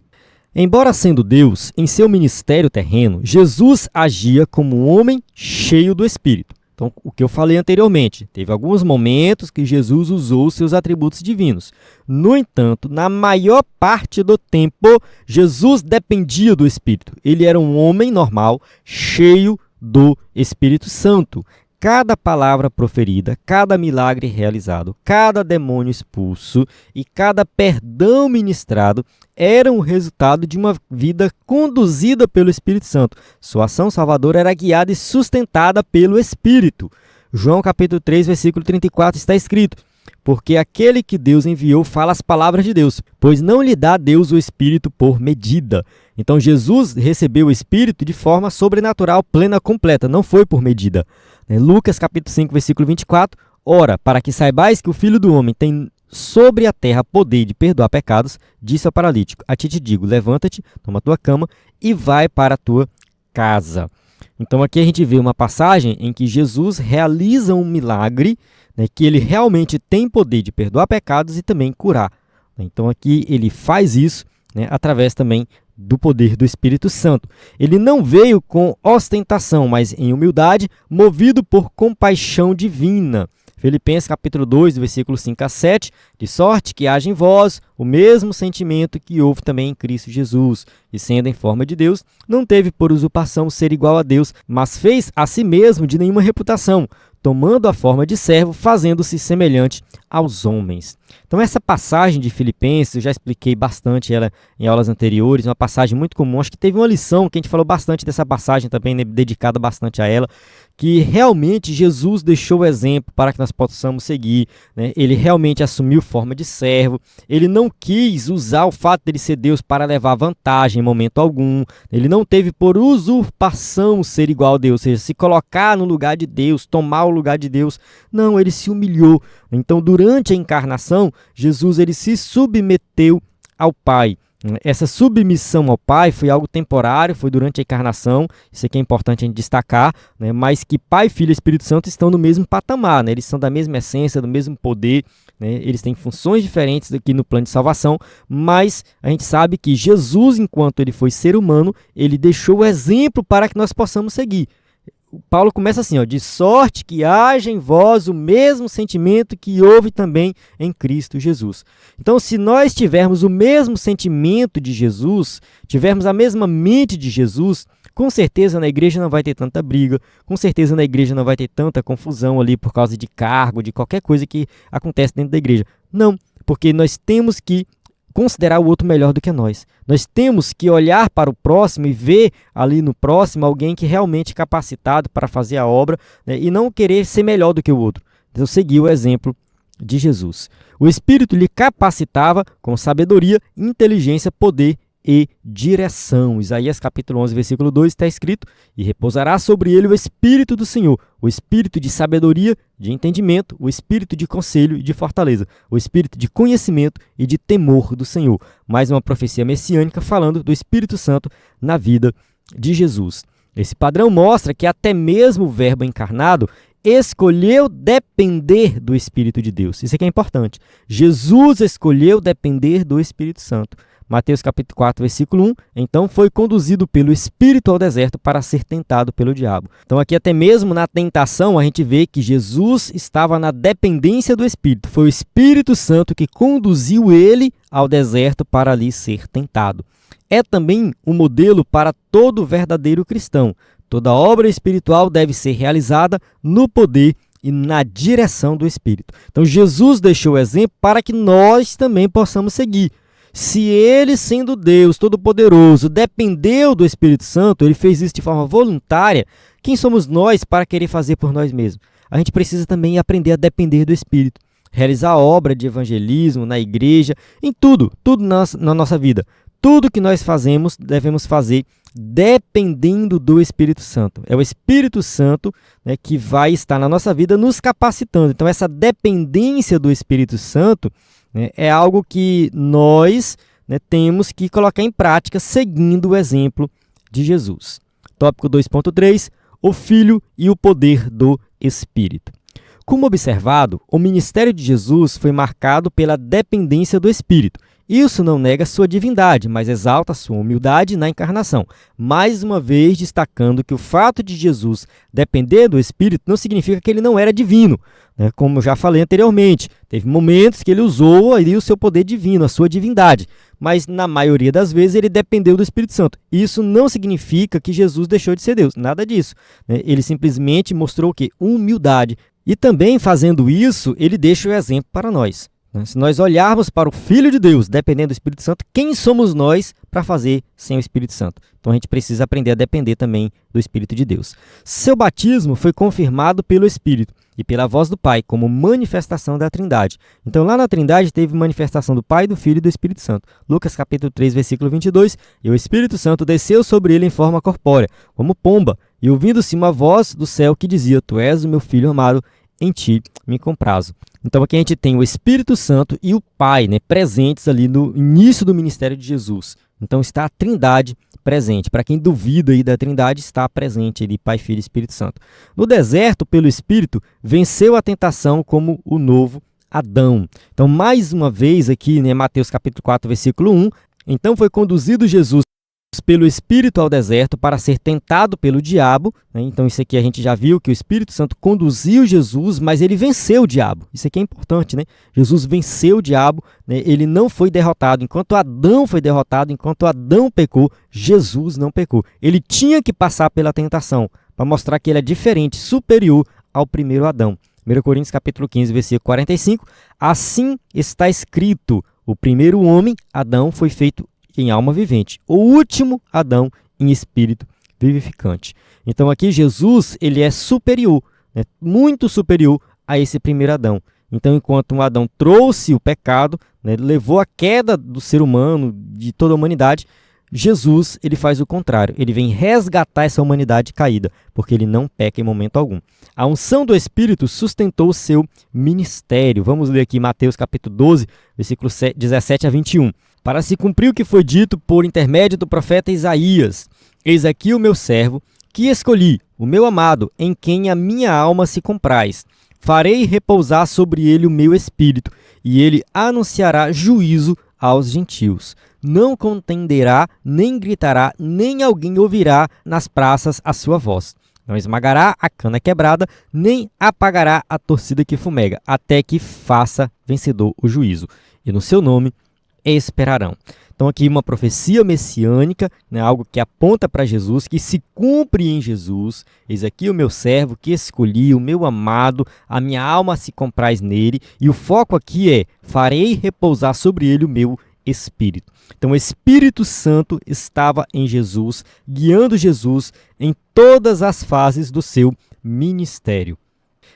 Embora sendo Deus, em seu ministério terreno, Jesus agia como um homem cheio do Espírito. Então, o que eu falei anteriormente, teve alguns momentos que Jesus usou seus atributos divinos. No entanto, na maior parte do tempo, Jesus dependia do Espírito. Ele era um homem normal, cheio do Espírito Santo. Cada palavra proferida, cada milagre realizado, cada demônio expulso e cada perdão ministrado eram o resultado de uma vida conduzida pelo Espírito Santo. Sua ação salvadora era guiada e sustentada pelo Espírito. João capítulo 3, versículo 34 está escrito, porque aquele que Deus enviou fala as palavras de Deus, pois não lhe dá Deus o Espírito por medida. Então Jesus recebeu o Espírito de forma sobrenatural, plena, completa, não foi por medida. Lucas capítulo 5, versículo 24, ora, para que saibais que o Filho do Homem tem sobre a terra poder de perdoar pecados, disse ao paralítico, a ti te digo, levanta-te, toma a tua cama e vai para a tua casa. Então aqui a gente vê uma passagem em que Jesus realiza um milagre, né, que ele realmente tem poder de perdoar pecados e também curar. Então aqui ele faz isso, né, através também do poder do Espírito Santo. Ele não veio com ostentação, mas em humildade, movido por compaixão divina. Filipenses capítulo 2, versículo 5 a 7, de sorte que haja em vós o mesmo sentimento que houve também em Cristo Jesus, e sendo em forma de Deus, não teve por usurpação ser igual a Deus, mas fez a si mesmo de nenhuma reputação, tomando a forma de servo, fazendo-se semelhante aos homens. Então essa passagem de Filipenses, eu já expliquei bastante ela em aulas anteriores, uma passagem muito comum, acho que teve uma lição que a gente falou bastante dessa passagem também, né, dedicada bastante a ela, que realmente Jesus deixou o exemplo para que nós possamos seguir, né? Ele realmente assumiu forma de servo, ele não quis usar o fato de ele ser Deus para levar vantagem em momento algum, ele não teve por usurpação ser igual a Deus, ou seja, se colocar no lugar de Deus, tomar o lugar de Deus, não, ele se humilhou. Então, durante a encarnação, Jesus ele se submeteu ao Pai. Essa submissão ao Pai foi algo temporário, foi durante a encarnação, isso aqui é importante a gente destacar, né? Mas que Pai, Filho e Espírito Santo estão no mesmo patamar, né? Eles são da mesma essência, do mesmo poder, né? Eles têm funções diferentes aqui no plano de salvação, mas a gente sabe que Jesus, enquanto ele foi ser humano, ele deixou o exemplo para que nós possamos seguir. Paulo começa assim, ó, de sorte que haja em vós o mesmo sentimento que houve também em Cristo Jesus. Então, se nós tivermos o mesmo sentimento de Jesus, tivermos a mesma mente de Jesus, com certeza na igreja não vai ter tanta briga, com certeza na igreja não vai ter tanta confusão ali por causa de cargo, de qualquer coisa que acontece dentro da igreja. Não, porque nós temos que considerar o outro melhor do que nós. Nós temos que olhar para o próximo e ver ali no próximo alguém que realmente é capacitado para fazer a obra, né, e não querer ser melhor do que o outro. Então, seguir o exemplo de Jesus. O Espírito lhe capacitava com sabedoria, inteligência, poder e direção. Isaías capítulo 11, versículo 2 está escrito: e repousará sobre ele o Espírito do Senhor, o Espírito de sabedoria, de entendimento, o Espírito de conselho e de fortaleza, o Espírito de conhecimento e de temor do Senhor. Mais uma profecia messiânica falando do Espírito Santo na vida de Jesus. Esse padrão mostra que até mesmo o Verbo encarnado escolheu depender do Espírito de Deus. Isso aqui é importante. Jesus escolheu depender do Espírito Santo. Mateus capítulo 4, versículo 1, então foi conduzido pelo Espírito ao deserto para ser tentado pelo diabo. Então aqui até mesmo na tentação a gente vê que Jesus estava na dependência do Espírito. Foi o Espírito Santo que conduziu ele ao deserto para ali ser tentado. É também um modelo para todo verdadeiro cristão. Toda obra espiritual deve ser realizada no poder e na direção do Espírito. Então Jesus deixou o exemplo para que nós também possamos seguir. Se ele, sendo Deus Todo-Poderoso, dependeu do Espírito Santo, ele fez isso de forma voluntária, quem somos nós para querer fazer por nós mesmos? A gente precisa também aprender a depender do Espírito, realizar a obra de evangelismo na igreja, em tudo na nossa vida. Tudo que nós fazemos, devemos fazer dependendo do Espírito Santo. É o Espírito Santo, né, que vai estar na nossa vida nos capacitando. Então, essa dependência do Espírito Santo, né, é algo que nós, né, temos que colocar em prática seguindo o exemplo de Jesus. Tópico 2.3, o Filho e o poder do Espírito. Como observado, o ministério de Jesus foi marcado pela dependência do Espírito. Isso não nega sua divindade, mas exalta sua humildade na encarnação. Mais uma vez destacando que o fato de Jesus depender do Espírito não significa que ele não era divino, né? Como eu já falei anteriormente, teve momentos que ele usou ali o seu poder divino, a sua divindade, mas na maioria das vezes ele dependeu do Espírito Santo. Isso não significa que Jesus deixou de ser Deus, nada disso, né? Ele simplesmente mostrou o quê? Humildade. E também fazendo isso, ele deixa o exemplo para nós. Se nós olharmos para o Filho de Deus, dependendo do Espírito Santo, quem somos nós para fazer sem o Espírito Santo? Então a gente precisa aprender a depender também do Espírito de Deus. Seu batismo foi confirmado pelo Espírito e pela voz do Pai, como manifestação da Trindade. Então lá na Trindade teve manifestação do Pai, do Filho e do Espírito Santo. Lucas capítulo 3, versículo 22, e o Espírito Santo desceu sobre ele em forma corpórea, como pomba, e ouvindo-se uma voz do céu que dizia: Tu és o meu Filho amado, em ti me comprazo. Então aqui a gente tem o Espírito Santo e o Pai, né, presentes ali no início do ministério de Jesus. Então está a Trindade presente. Para quem duvida aí da Trindade, está presente ali Pai, Filho e Espírito Santo. No deserto, pelo Espírito, venceu a tentação como o novo Adão. Então mais uma vez aqui, né, Mateus capítulo 4, versículo 1, então foi conduzido Jesus pelo Espírito ao deserto para ser tentado pelo diabo, né? Então isso aqui a gente já viu que o Espírito Santo conduziu Jesus, mas ele venceu o diabo. Isso aqui é importante, né? Jesus venceu o diabo, né? Ele não foi derrotado. Enquanto Adão foi derrotado, enquanto Adão pecou, Jesus não pecou. Ele tinha que passar pela tentação para mostrar que ele é diferente, superior ao primeiro Adão. 1 Coríntios capítulo 15, versículo 45, assim está escrito, o primeiro homem, Adão, foi feito em alma vivente, o último, Adão, em espírito vivificante. Então aqui Jesus, ele é superior, né, muito superior a esse primeiro Adão. Então, enquanto um Adão trouxe o pecado, né, levou a queda do ser humano, de toda a humanidade, Jesus, ele faz o contrário. Ele vem resgatar essa humanidade caída, porque ele não peca em momento algum. A unção do Espírito sustentou o seu ministério. Vamos ler aqui Mateus capítulo 12, versículos 17 a 21. Para se cumprir o que foi dito por intermédio do profeta Isaías: eis aqui o meu servo, que escolhi, o meu amado, em quem a minha alma se compraz. Farei repousar sobre ele o meu espírito, e ele anunciará juízo aos gentios. Não contenderá, nem gritará, nem alguém ouvirá nas praças a sua voz. Não esmagará a cana quebrada, nem apagará a torcida que fumega, até que faça vencedor o juízo. E no seu nome esperarão. Então aqui uma profecia messiânica, né, algo que aponta para Jesus, que se cumpre em Jesus. Eis aqui o meu servo que escolhi, o meu amado, a minha alma se compraz nele. E o foco aqui é: farei repousar sobre ele o meu Espírito. Então o Espírito Santo estava em Jesus, guiando Jesus em todas as fases do seu ministério.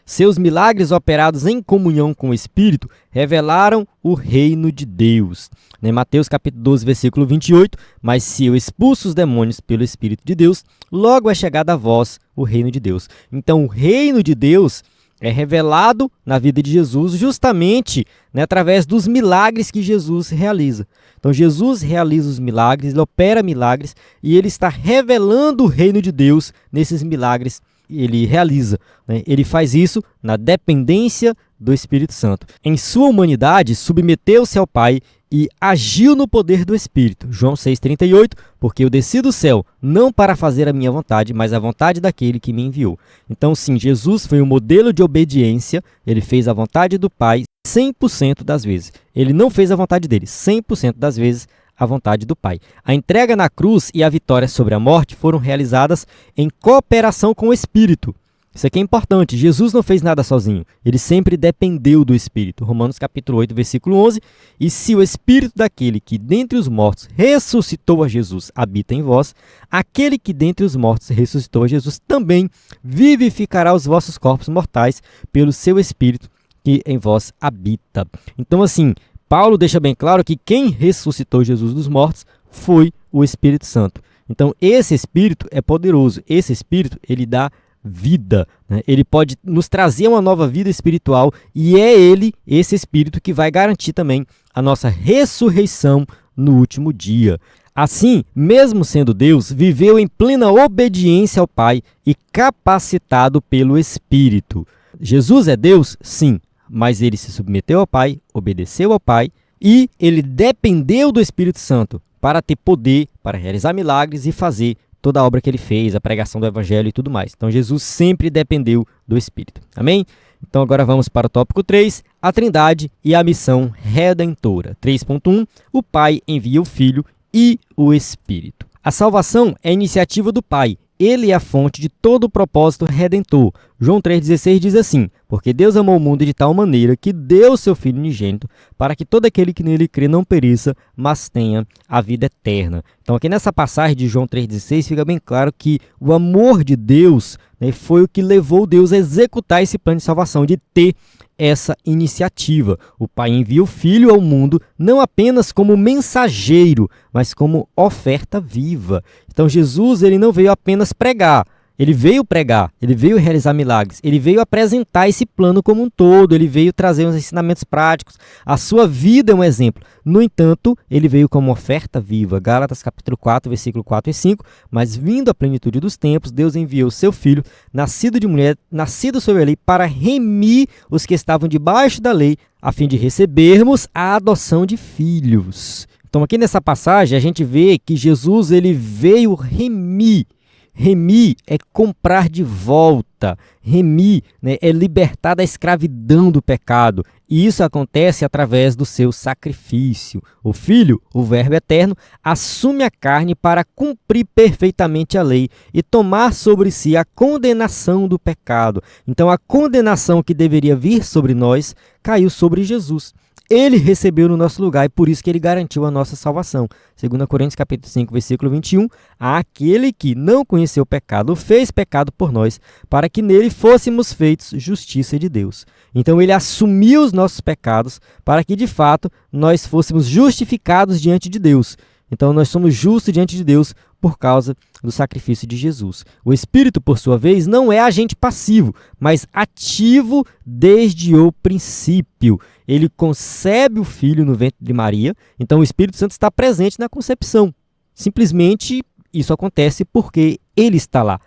Seus milagres operados em comunhão com o Espírito revelaram o reino de Deus. Em Mateus capítulo 12, versículo 28, mas se eu expulso os demônios pelo Espírito de Deus, logo é chegado a vós o reino de Deus. Então o reino de Deus é revelado na vida de Jesus justamente, né, através dos milagres que Jesus realiza. Então Jesus realiza os milagres, ele opera milagres e ele está revelando o reino de Deus nesses milagres. Ele realiza, né? Ele faz isso na dependência do Espírito Santo. Em sua humanidade, submeteu-se ao Pai e agiu no poder do Espírito. João 6,38, porque eu desci do céu, não para fazer a minha vontade, mas a vontade daquele que me enviou. Então sim, Jesus foi um modelo de obediência, ele fez a vontade do Pai 100% das vezes. Ele não fez a vontade dele, 100% das vezes a vontade do Pai. A entrega na cruz e a vitória sobre a morte foram realizadas em cooperação com o Espírito. Isso aqui é importante. Jesus não fez nada sozinho. Ele sempre dependeu do Espírito. Romanos capítulo 8, versículo 11. E se o Espírito daquele que dentre os mortos ressuscitou a Jesus habita em vós, aquele que dentre os mortos ressuscitou a Jesus também vivificará os vossos corpos mortais pelo seu Espírito que em vós habita. Então, assim, Paulo deixa bem claro que quem ressuscitou Jesus dos mortos foi o Espírito Santo. Então, esse Espírito é poderoso. Esse Espírito, ele dá vida, né? Ele pode nos trazer uma nova vida espiritual e é ele, esse Espírito, que vai garantir também a nossa ressurreição no último dia. Assim, mesmo sendo Deus, viveu em plena obediência ao Pai e capacitado pelo Espírito. Jesus é Deus? Sim, mas ele se submeteu ao Pai, obedeceu ao Pai e ele dependeu do Espírito Santo para ter poder, para realizar milagres e fazer toda a obra que ele fez, a pregação do Evangelho e tudo mais. Então, Jesus sempre dependeu do Espírito. Amém? Então, agora vamos para o tópico 3, a Trindade e a missão redentora. 3.1, o Pai envia o Filho e o Espírito. A salvação é a iniciativa do Pai. Ele é a fonte de todo o propósito redentor. João 3,16 diz assim: porque Deus amou o mundo de tal maneira que deu o seu Filho unigênito, para que todo aquele que nele crê não pereça, mas tenha a vida eterna. Então aqui nessa passagem de João 3,16 fica bem claro que o amor de Deus, né, foi o que levou Deus a executar esse plano de salvação, de ter essa iniciativa. O Pai envia o Filho ao mundo não apenas como mensageiro, mas como oferta viva. Então Jesus, ele não veio apenas pregar, ele veio pregar, ele veio realizar milagres, ele veio apresentar esse plano como um todo, ele veio trazer uns ensinamentos práticos. A sua vida é um exemplo. No entanto, ele veio como oferta viva. Gálatas capítulo 4, versículo 4 e 5. Mas vindo à plenitude dos tempos, Deus enviou o seu Filho, nascido de mulher, nascido sob a lei, para remir os que estavam debaixo da lei, a fim de recebermos a adoção de filhos. Então aqui nessa passagem a gente vê que Jesus, ele veio remir, Remir é comprar de volta. Remir, né, é libertar da escravidão do pecado. E isso acontece através do seu sacrifício. O Filho, o Verbo eterno, assume a carne para cumprir perfeitamente a lei e tomar sobre si a condenação do pecado. Então, a condenação que deveria vir sobre nós caiu sobre Jesus. Ele recebeu no nosso lugar e por isso que ele garantiu a nossa salvação. 2 Coríntios capítulo 5, versículo 21, aquele que não conheceu o pecado, fez pecado por nós, para que nele fôssemos feitos justiça de Deus. Então ele assumiu os nossos pecados para que de fato nós fôssemos justificados diante de Deus. Então nós somos justos diante de Deus por causa do sacrifício de Jesus. O Espírito, por sua vez, não é agente passivo, mas ativo desde o princípio. Ele concebe o Filho no ventre de Maria, então o Espírito Santo está presente na concepção. Simplesmente isso acontece porque ele está lá.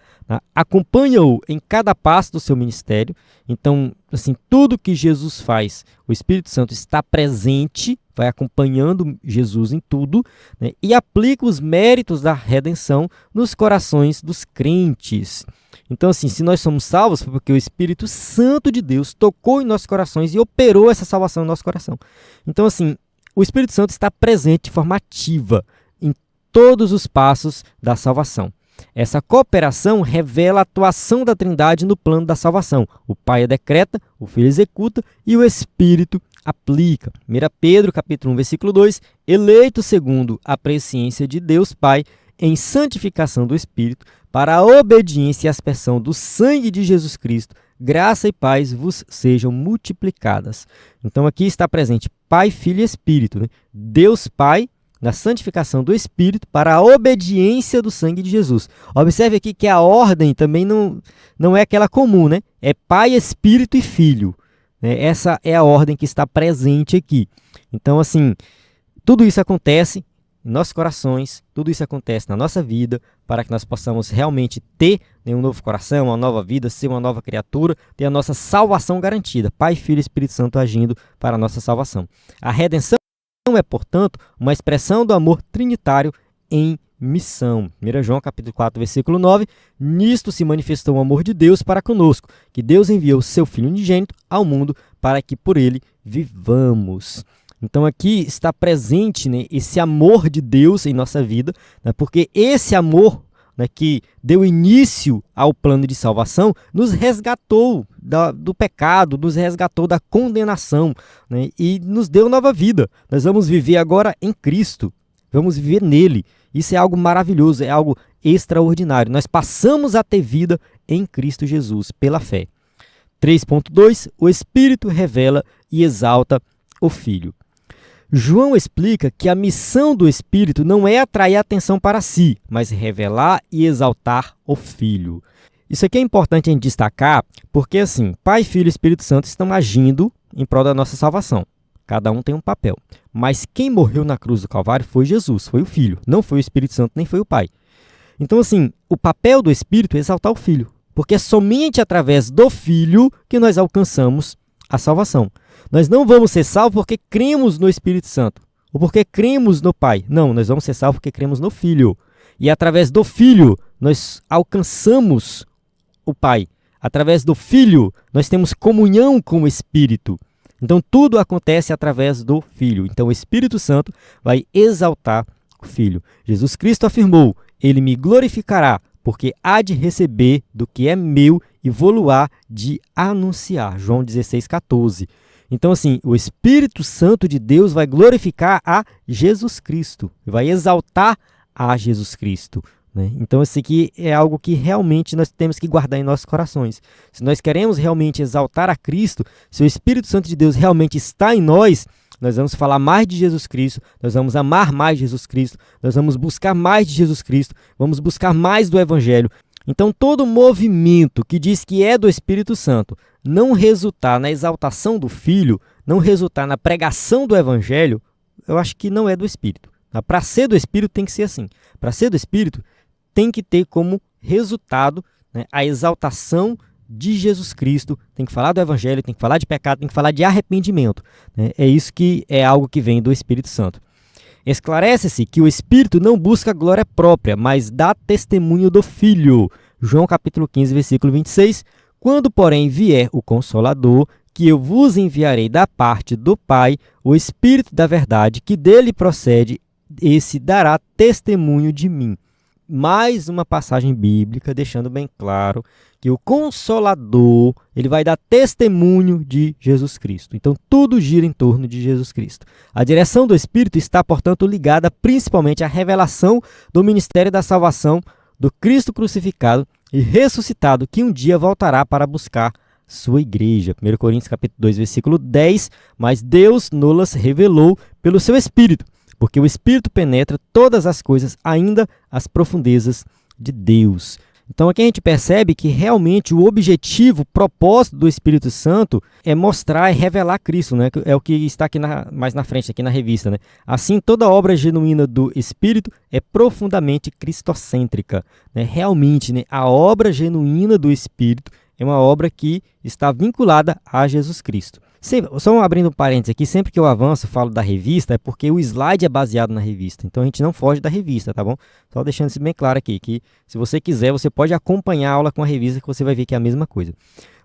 Acompanha-o em cada passo do seu ministério. Então, assim, tudo que Jesus faz, o Espírito Santo está presente, vai acompanhando Jesus em tudo, né, e aplica os méritos da redenção nos corações dos crentes. Então, assim, se nós somos salvos, foi porque o Espírito Santo de Deus tocou em nossos corações e operou essa salvação no nosso coração. Então, assim, o Espírito Santo está presente de forma ativa em todos os passos da salvação. Essa cooperação revela a atuação da Trindade no plano da salvação. O Pai decreta, o Filho executa e o Espírito aplica. 1 Pedro, capítulo 1, versículo 2, eleito segundo a presciência de Deus Pai, em santificação do Espírito, para a obediência e aspersão do sangue de Jesus Cristo, graça e paz vos sejam multiplicadas. Então aqui está presente Pai, Filho e Espírito, né? Deus Pai, na santificação do Espírito para a obediência do sangue de Jesus. Observe aqui que a ordem também não é aquela comum, né? É Pai, Espírito e Filho. Né? Essa é a ordem que está presente aqui. Então, assim, tudo isso acontece em nossos corações, tudo isso acontece na nossa vida, para que nós possamos realmente ter um novo coração, uma nova vida, ser uma nova criatura, ter a nossa salvação garantida. Pai, Filho e Espírito Santo agindo para a nossa salvação. A redenção é, portanto, uma expressão do amor trinitário em missão. 1 João capítulo 4, versículo 9, nisto se manifestou o amor de Deus para conosco, que Deus enviou o seu Filho unigênito ao mundo para que por ele vivamos. Então aqui está presente, né, esse amor de Deus em nossa vida, né, porque esse amor, né, que deu início ao plano de salvação, nos resgatou do pecado, nos resgatou da condenação, né, e nos deu nova vida. Nós vamos viver agora em Cristo, vamos viver nele. Isso é algo maravilhoso, é algo extraordinário. Nós passamos a ter vida em Cristo Jesus, pela fé. 3.2, o Espírito revela e exalta o Filho. João explica que a missão do Espírito não é atrair a atenção para si, mas revelar e exaltar o Filho. Isso aqui é importante a gente destacar, porque assim, Pai, Filho e Espírito Santo estão agindo em prol da nossa salvação. Cada um tem um papel. Mas quem morreu na cruz do Calvário foi Jesus, foi o Filho. Não foi o Espírito Santo, nem foi o Pai. Então assim, o papel do Espírito é exaltar o Filho, porque é somente através do Filho que nós alcançamos a salvação. Nós não vamos ser salvos porque cremos no Espírito Santo, ou porque cremos no Pai. Não, nós vamos ser salvos porque cremos no Filho. E através do Filho, nós alcançamos o Pai. Através do Filho, nós temos comunhão com o Espírito. Então, tudo acontece através do Filho. Então, o Espírito Santo vai exaltar o Filho. Jesus Cristo afirmou, ele me glorificará, porque há de receber do que é meu e vou-lo-á de anunciar. João 16,14. Então, assim, o Espírito Santo de Deus vai glorificar a Jesus Cristo, vai exaltar a Jesus Cristo. Né? Então, isso aqui é algo que realmente nós temos que guardar em nossos corações. Se nós queremos realmente exaltar a Cristo, se o Espírito Santo de Deus realmente está em nós, nós vamos falar mais de Jesus Cristo, nós vamos amar mais Jesus Cristo, nós vamos buscar mais de Jesus Cristo, vamos buscar mais do Evangelho. Então, todo movimento que diz que é do Espírito Santo não resultar na exaltação do Filho, não resultar na pregação do Evangelho, eu acho que não é do Espírito. Para ser do Espírito tem que ser assim. Para ser do Espírito tem que ter como resultado, né, a exaltação de Jesus Cristo, tem que falar do Evangelho, tem que falar de pecado, tem que falar de arrependimento. Né? É isso que é algo que vem do Espírito Santo. Esclarece-se que o Espírito não busca glória própria, mas dá testemunho do Filho. João capítulo 15, versículo 26. Quando, porém, vier o Consolador, que eu vos enviarei da parte do Pai, o Espírito da verdade, que dele procede, esse dará testemunho de mim. Mais uma passagem bíblica deixando bem claro que o Consolador, ele vai dar testemunho de Jesus Cristo. Então, tudo gira em torno de Jesus Cristo. A direção do Espírito está, portanto, ligada principalmente à revelação do ministério da salvação do Cristo crucificado e ressuscitado, que um dia voltará para buscar sua igreja. 1 Coríntios capítulo 2, versículo 10. Mas Deus nos revelou pelo seu Espírito, porque o Espírito penetra todas as coisas, ainda as profundezas de Deus. Então aqui a gente percebe que realmente o objetivo, o propósito do Espírito Santo é mostrar e revelar Cristo, né? É o que está aqui mais na frente, aqui na revista, né? Assim, toda obra genuína do Espírito é profundamente cristocêntrica, né? Realmente, né? A obra genuína do Espírito é uma obra que está vinculada a Jesus Cristo. Só abrindo um parênteses aqui, sempre que eu avanço, falo da revista, é porque o slide é baseado na revista. Então a gente não foge da revista, tá bom? Só deixando isso bem claro aqui, que se você quiser, você pode acompanhar a aula com a revista, que você vai ver que é a mesma coisa.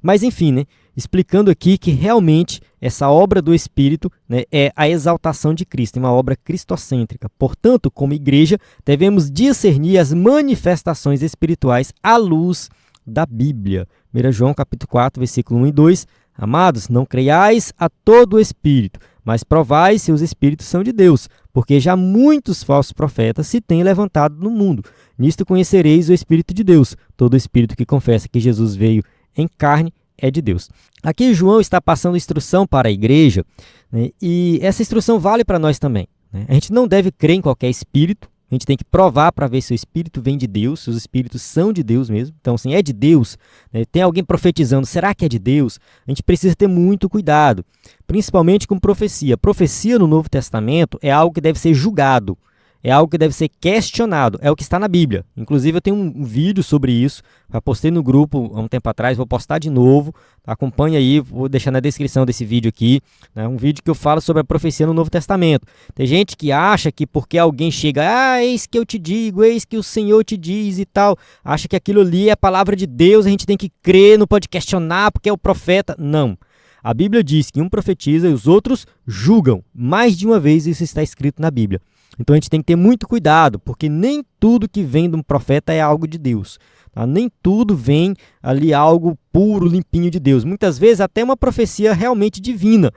Mas enfim, né? Explicando aqui que realmente essa obra do Espírito, né, é a exaltação de Cristo, é uma obra cristocêntrica. Portanto, como igreja, devemos discernir as manifestações espirituais à luz da Bíblia. 1 João capítulo 4, versículo 1 e 2. Amados, não creiais a todo o Espírito, mas provai se os Espíritos são de Deus, porque já muitos falsos profetas se têm levantado no mundo. Nisto conhecereis o Espírito de Deus. Todo Espírito que confessa que Jesus veio em carne é de Deus. Aqui João está passando instrução para a igreja, né, e essa instrução vale para nós também, né? A gente não deve crer em qualquer espírito. A gente tem que provar para ver se o Espírito vem de Deus, se os Espíritos são de Deus mesmo. Então, assim, é de Deus, né? Tem alguém profetizando, será que é de Deus? A gente precisa ter muito cuidado, principalmente com profecia. Profecia no Novo Testamento é algo que deve ser julgado, é algo que deve ser questionado, é o que está na Bíblia. Inclusive, eu tenho um vídeo sobre isso, já postei no grupo há um tempo atrás, vou postar de novo, acompanha aí, vou deixar na descrição desse vídeo aqui, né, um vídeo que eu falo sobre a profecia no Novo Testamento. Tem gente que acha que porque alguém chega, eis que eu te digo, eis que o Senhor te diz e tal, acha que aquilo ali é a palavra de Deus, a gente tem que crer, não pode questionar porque é o profeta. Não. A Bíblia diz que um profetiza e os outros julgam. Mais de uma vez isso está escrito na Bíblia. Então a gente tem que ter muito cuidado, porque nem tudo que vem de um profeta é algo de Deus. Tá? Nem tudo vem ali algo puro, limpinho de Deus. Muitas vezes até uma profecia realmente divina.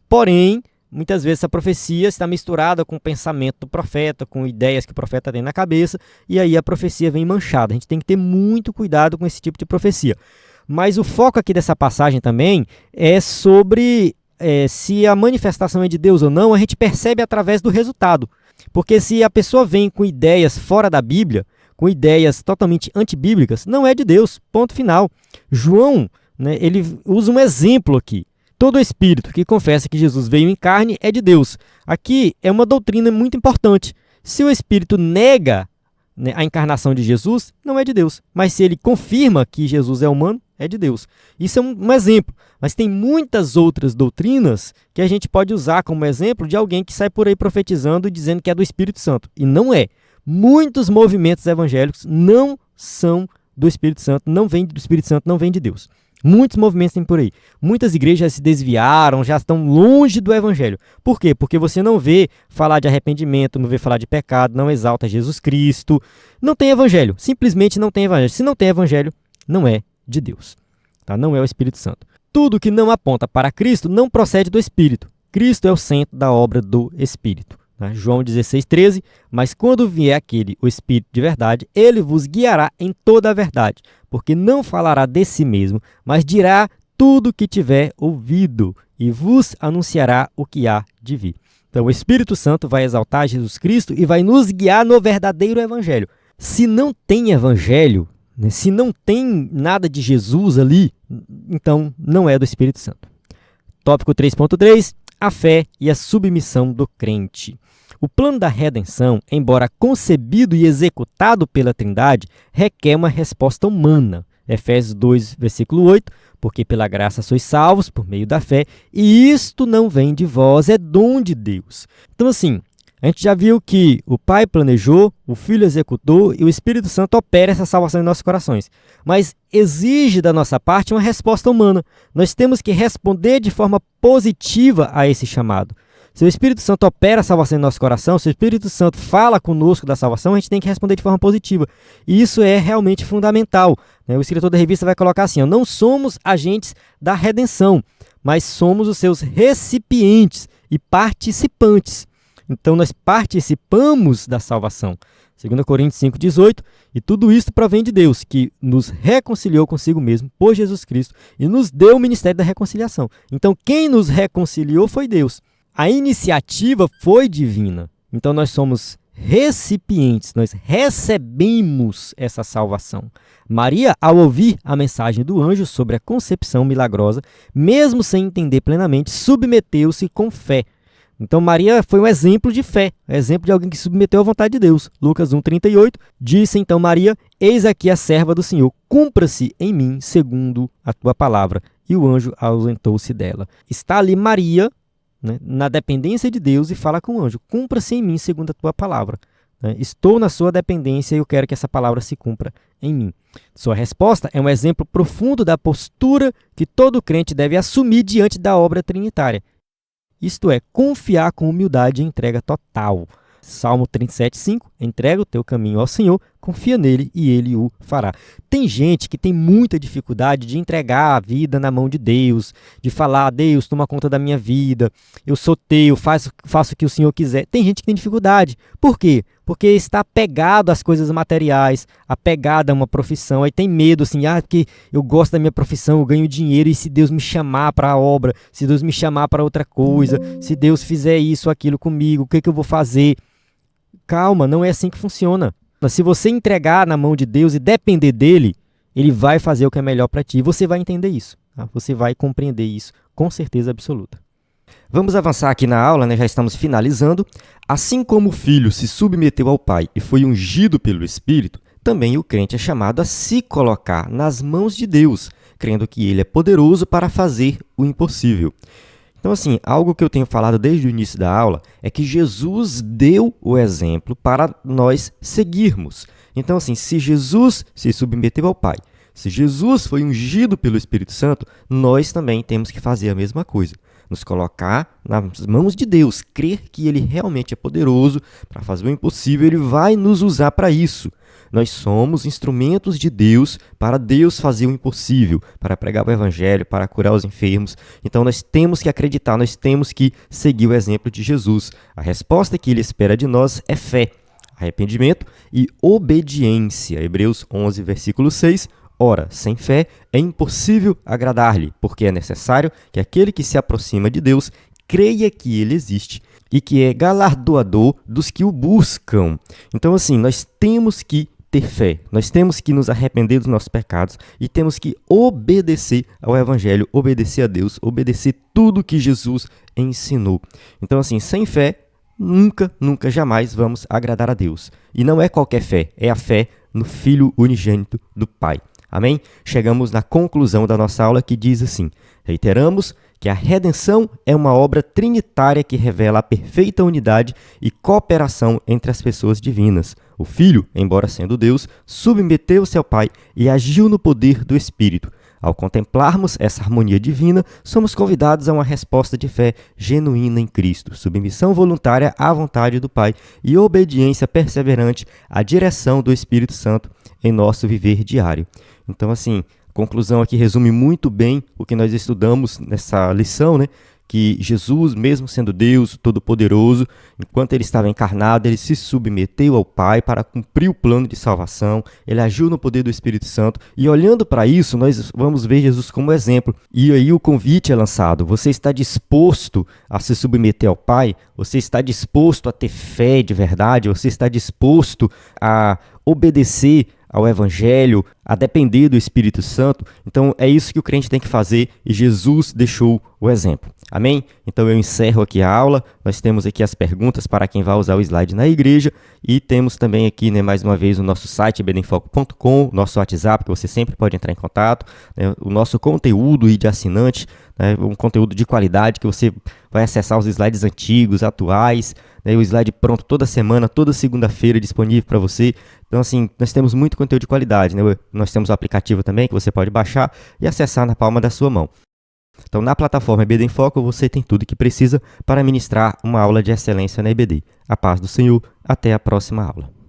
Porém, muitas vezes essa profecia está misturada com o pensamento do profeta, com ideias que o profeta tem na cabeça, e aí a profecia vem manchada. A gente tem que ter muito cuidado com esse tipo de profecia. Mas o foco aqui dessa passagem também é sobre se a manifestação é de Deus ou não, a gente percebe através do resultado. Porque se a pessoa vem com ideias fora da Bíblia, com ideias totalmente antibíblicas, não é de Deus, ponto final. João, né, ele usa um exemplo aqui. Todo espírito que confessa que Jesus veio em carne é de Deus. Aqui é uma doutrina muito importante. Se o espírito nega, né, a encarnação de Jesus, não é de Deus. Mas se ele confirma que Jesus é humano, é de Deus. Isso é um exemplo. Mas tem muitas outras doutrinas que a gente pode usar como exemplo de alguém que sai por aí profetizando e dizendo que é do Espírito Santo. E não é. Muitos movimentos evangélicos não são do Espírito Santo, não vêm do Espírito Santo, não vêm de Deus. Muitos movimentos tem por aí. Muitas igrejas se desviaram, já estão longe do evangelho. Por quê? Porque você não vê falar de arrependimento, não vê falar de pecado, não exalta Jesus Cristo. Não tem evangelho. Simplesmente não tem evangelho. Se não tem evangelho, não é de Deus. Tá? Não é o Espírito Santo. Tudo que não aponta para Cristo não procede do Espírito. Cristo é o centro da obra do Espírito. Tá? João 16,13. Mas quando vier aquele, o Espírito de verdade, ele vos guiará em toda a verdade, porque não falará de si mesmo, mas dirá tudo o que tiver ouvido e vos anunciará o que há de vir. Então o Espírito Santo vai exaltar Jesus Cristo e vai nos guiar no verdadeiro evangelho. Se não tem evangelho, né, se não tem nada de Jesus ali, então não é do Espírito Santo. Tópico 3.3, a fé e a submissão do crente. O plano da redenção, embora concebido e executado pela Trindade, requer uma resposta humana. Efésios 2, versículo 8, porque pela graça sois salvos por meio da fé, e isto não vem de vós, é dom de Deus. Então assim, A gente já viu que o Pai planejou, o Filho executou e o Espírito Santo opera essa salvação em nossos corações. Mas exige da nossa parte uma resposta humana. Nós temos que responder de forma positiva a esse chamado. Se o Espírito Santo opera a salvação em nosso coração, se o Espírito Santo fala conosco da salvação, a gente tem que responder de forma positiva. E isso é realmente fundamental. O escritor da revista vai colocar assim: não somos agentes da redenção, mas somos os seus recipientes e participantes. Então nós participamos da salvação. 2 Coríntios 5,18, e tudo isso provém de Deus, que nos reconciliou consigo mesmo por Jesus Cristo e nos deu o ministério da reconciliação. Então quem nos reconciliou foi Deus. A iniciativa foi divina. Então nós somos recipientes, nós recebemos essa salvação. Maria, ao ouvir a mensagem do anjo sobre a concepção milagrosa, mesmo sem entender plenamente, submeteu-se com fé. Então Maria foi um exemplo de fé, um exemplo de alguém que submeteu à vontade de Deus. Lucas 1,38, disse então Maria: eis aqui a serva do Senhor, cumpra-se em mim segundo a tua palavra. E o anjo ausentou-se dela. Está ali Maria, na dependência de Deus, e fala com o anjo: cumpra-se em mim segundo a tua palavra. Estou na sua dependência e eu quero que essa palavra se cumpra em mim. Sua resposta é um exemplo profundo da postura que todo crente deve assumir diante da obra trinitária. Isto é, confiar com humildade e entrega total. Salmo 37,5, entrega o teu caminho ao Senhor, confia nele e ele o fará. Tem gente que tem muita dificuldade de entregar a vida na mão de Deus, de falar: Deus, toma conta da minha vida, eu sou teu, faço o que o Senhor quiser. Tem gente que tem dificuldade. Por quê? Porque está apegado às coisas materiais, apegado a uma profissão, aí tem medo assim: porque eu gosto da minha profissão, eu ganho dinheiro, e se Deus me chamar para a obra, se Deus me chamar para outra coisa, se Deus fizer isso ou aquilo comigo, o que eu vou fazer? Calma, não é assim que funciona. Se você entregar na mão de Deus e depender dele, ele vai fazer o que é melhor para ti. E você vai entender isso. Tá? Você vai compreender isso com certeza absoluta. Vamos avançar aqui na aula, já estamos finalizando. Assim como o Filho se submeteu ao Pai e foi ungido pelo Espírito, também o crente é chamado a se colocar nas mãos de Deus, crendo que ele é poderoso para fazer o impossível. Então, assim, algo que eu tenho falado desde o início da aula é que Jesus deu o exemplo para nós seguirmos. Então, assim, se Jesus se submeteu ao Pai, se Jesus foi ungido pelo Espírito Santo, nós também temos que fazer a mesma coisa. Nos colocar nas mãos de Deus, crer que Ele realmente é poderoso para fazer o impossível, Ele vai nos usar para isso. Nós somos instrumentos de Deus para Deus fazer o impossível, para pregar o Evangelho, para curar os enfermos. Então nós temos que acreditar, nós temos que seguir o exemplo de Jesus. A resposta que Ele espera de nós é fé, arrependimento e obediência. Hebreus 11, versículo 6. Ora, sem fé é impossível agradar-lhe, porque é necessário que aquele que se aproxima de Deus creia que Ele existe e que é galardoador dos que o buscam. Então, assim, nós temos que ter fé, nós temos que nos arrepender dos nossos pecados e temos que obedecer ao Evangelho, obedecer a Deus, obedecer tudo que Jesus ensinou. Então, assim, sem fé, nunca, jamais vamos agradar a Deus. E não é qualquer fé, é a fé no Filho unigênito do Pai. Amém? Chegamos na conclusão da nossa aula, que diz assim: reiteramos que a redenção é uma obra trinitária que revela a perfeita unidade e cooperação entre as pessoas divinas. O Filho, embora sendo Deus, submeteu-se ao Pai e agiu no poder do Espírito. Ao contemplarmos essa harmonia divina, somos convidados a uma resposta de fé genuína em Cristo, submissão voluntária à vontade do Pai e obediência perseverante à direção do Espírito Santo em nosso viver diário. Então, assim, a conclusão aqui resume muito bem o que nós estudamos nessa lição, né? Que Jesus, mesmo sendo Deus Todo-Poderoso, enquanto ele estava encarnado, ele se submeteu ao Pai para cumprir o plano de salvação, ele agiu no poder do Espírito Santo, e olhando para isso, nós vamos ver Jesus como exemplo. E aí o convite é lançado: você está disposto a se submeter ao Pai? Você está disposto a ter fé de verdade? Você está disposto a obedecer ao Evangelho, a depender do Espírito Santo. Então é isso que o crente tem que fazer e Jesus deixou o exemplo. Amém? Então eu encerro aqui a aula. Nós temos aqui as perguntas para quem vai usar o slide na igreja e temos também aqui, né, mais uma vez, o nosso site ebedenfoco.com, nosso WhatsApp, que você sempre pode entrar em contato, né, o nosso conteúdo de assinante, né, um conteúdo de qualidade que você vai acessar os slides antigos, atuais, né, o slide pronto toda semana, toda segunda-feira disponível para você. Então, assim, nós temos muito conteúdo de qualidade, né? Nós temos o aplicativo também que você pode baixar e acessar na palma da sua mão. Então, na plataforma EBD em Foco, você tem tudo que precisa para ministrar uma aula de excelência na EBD. A paz do Senhor, até a próxima aula.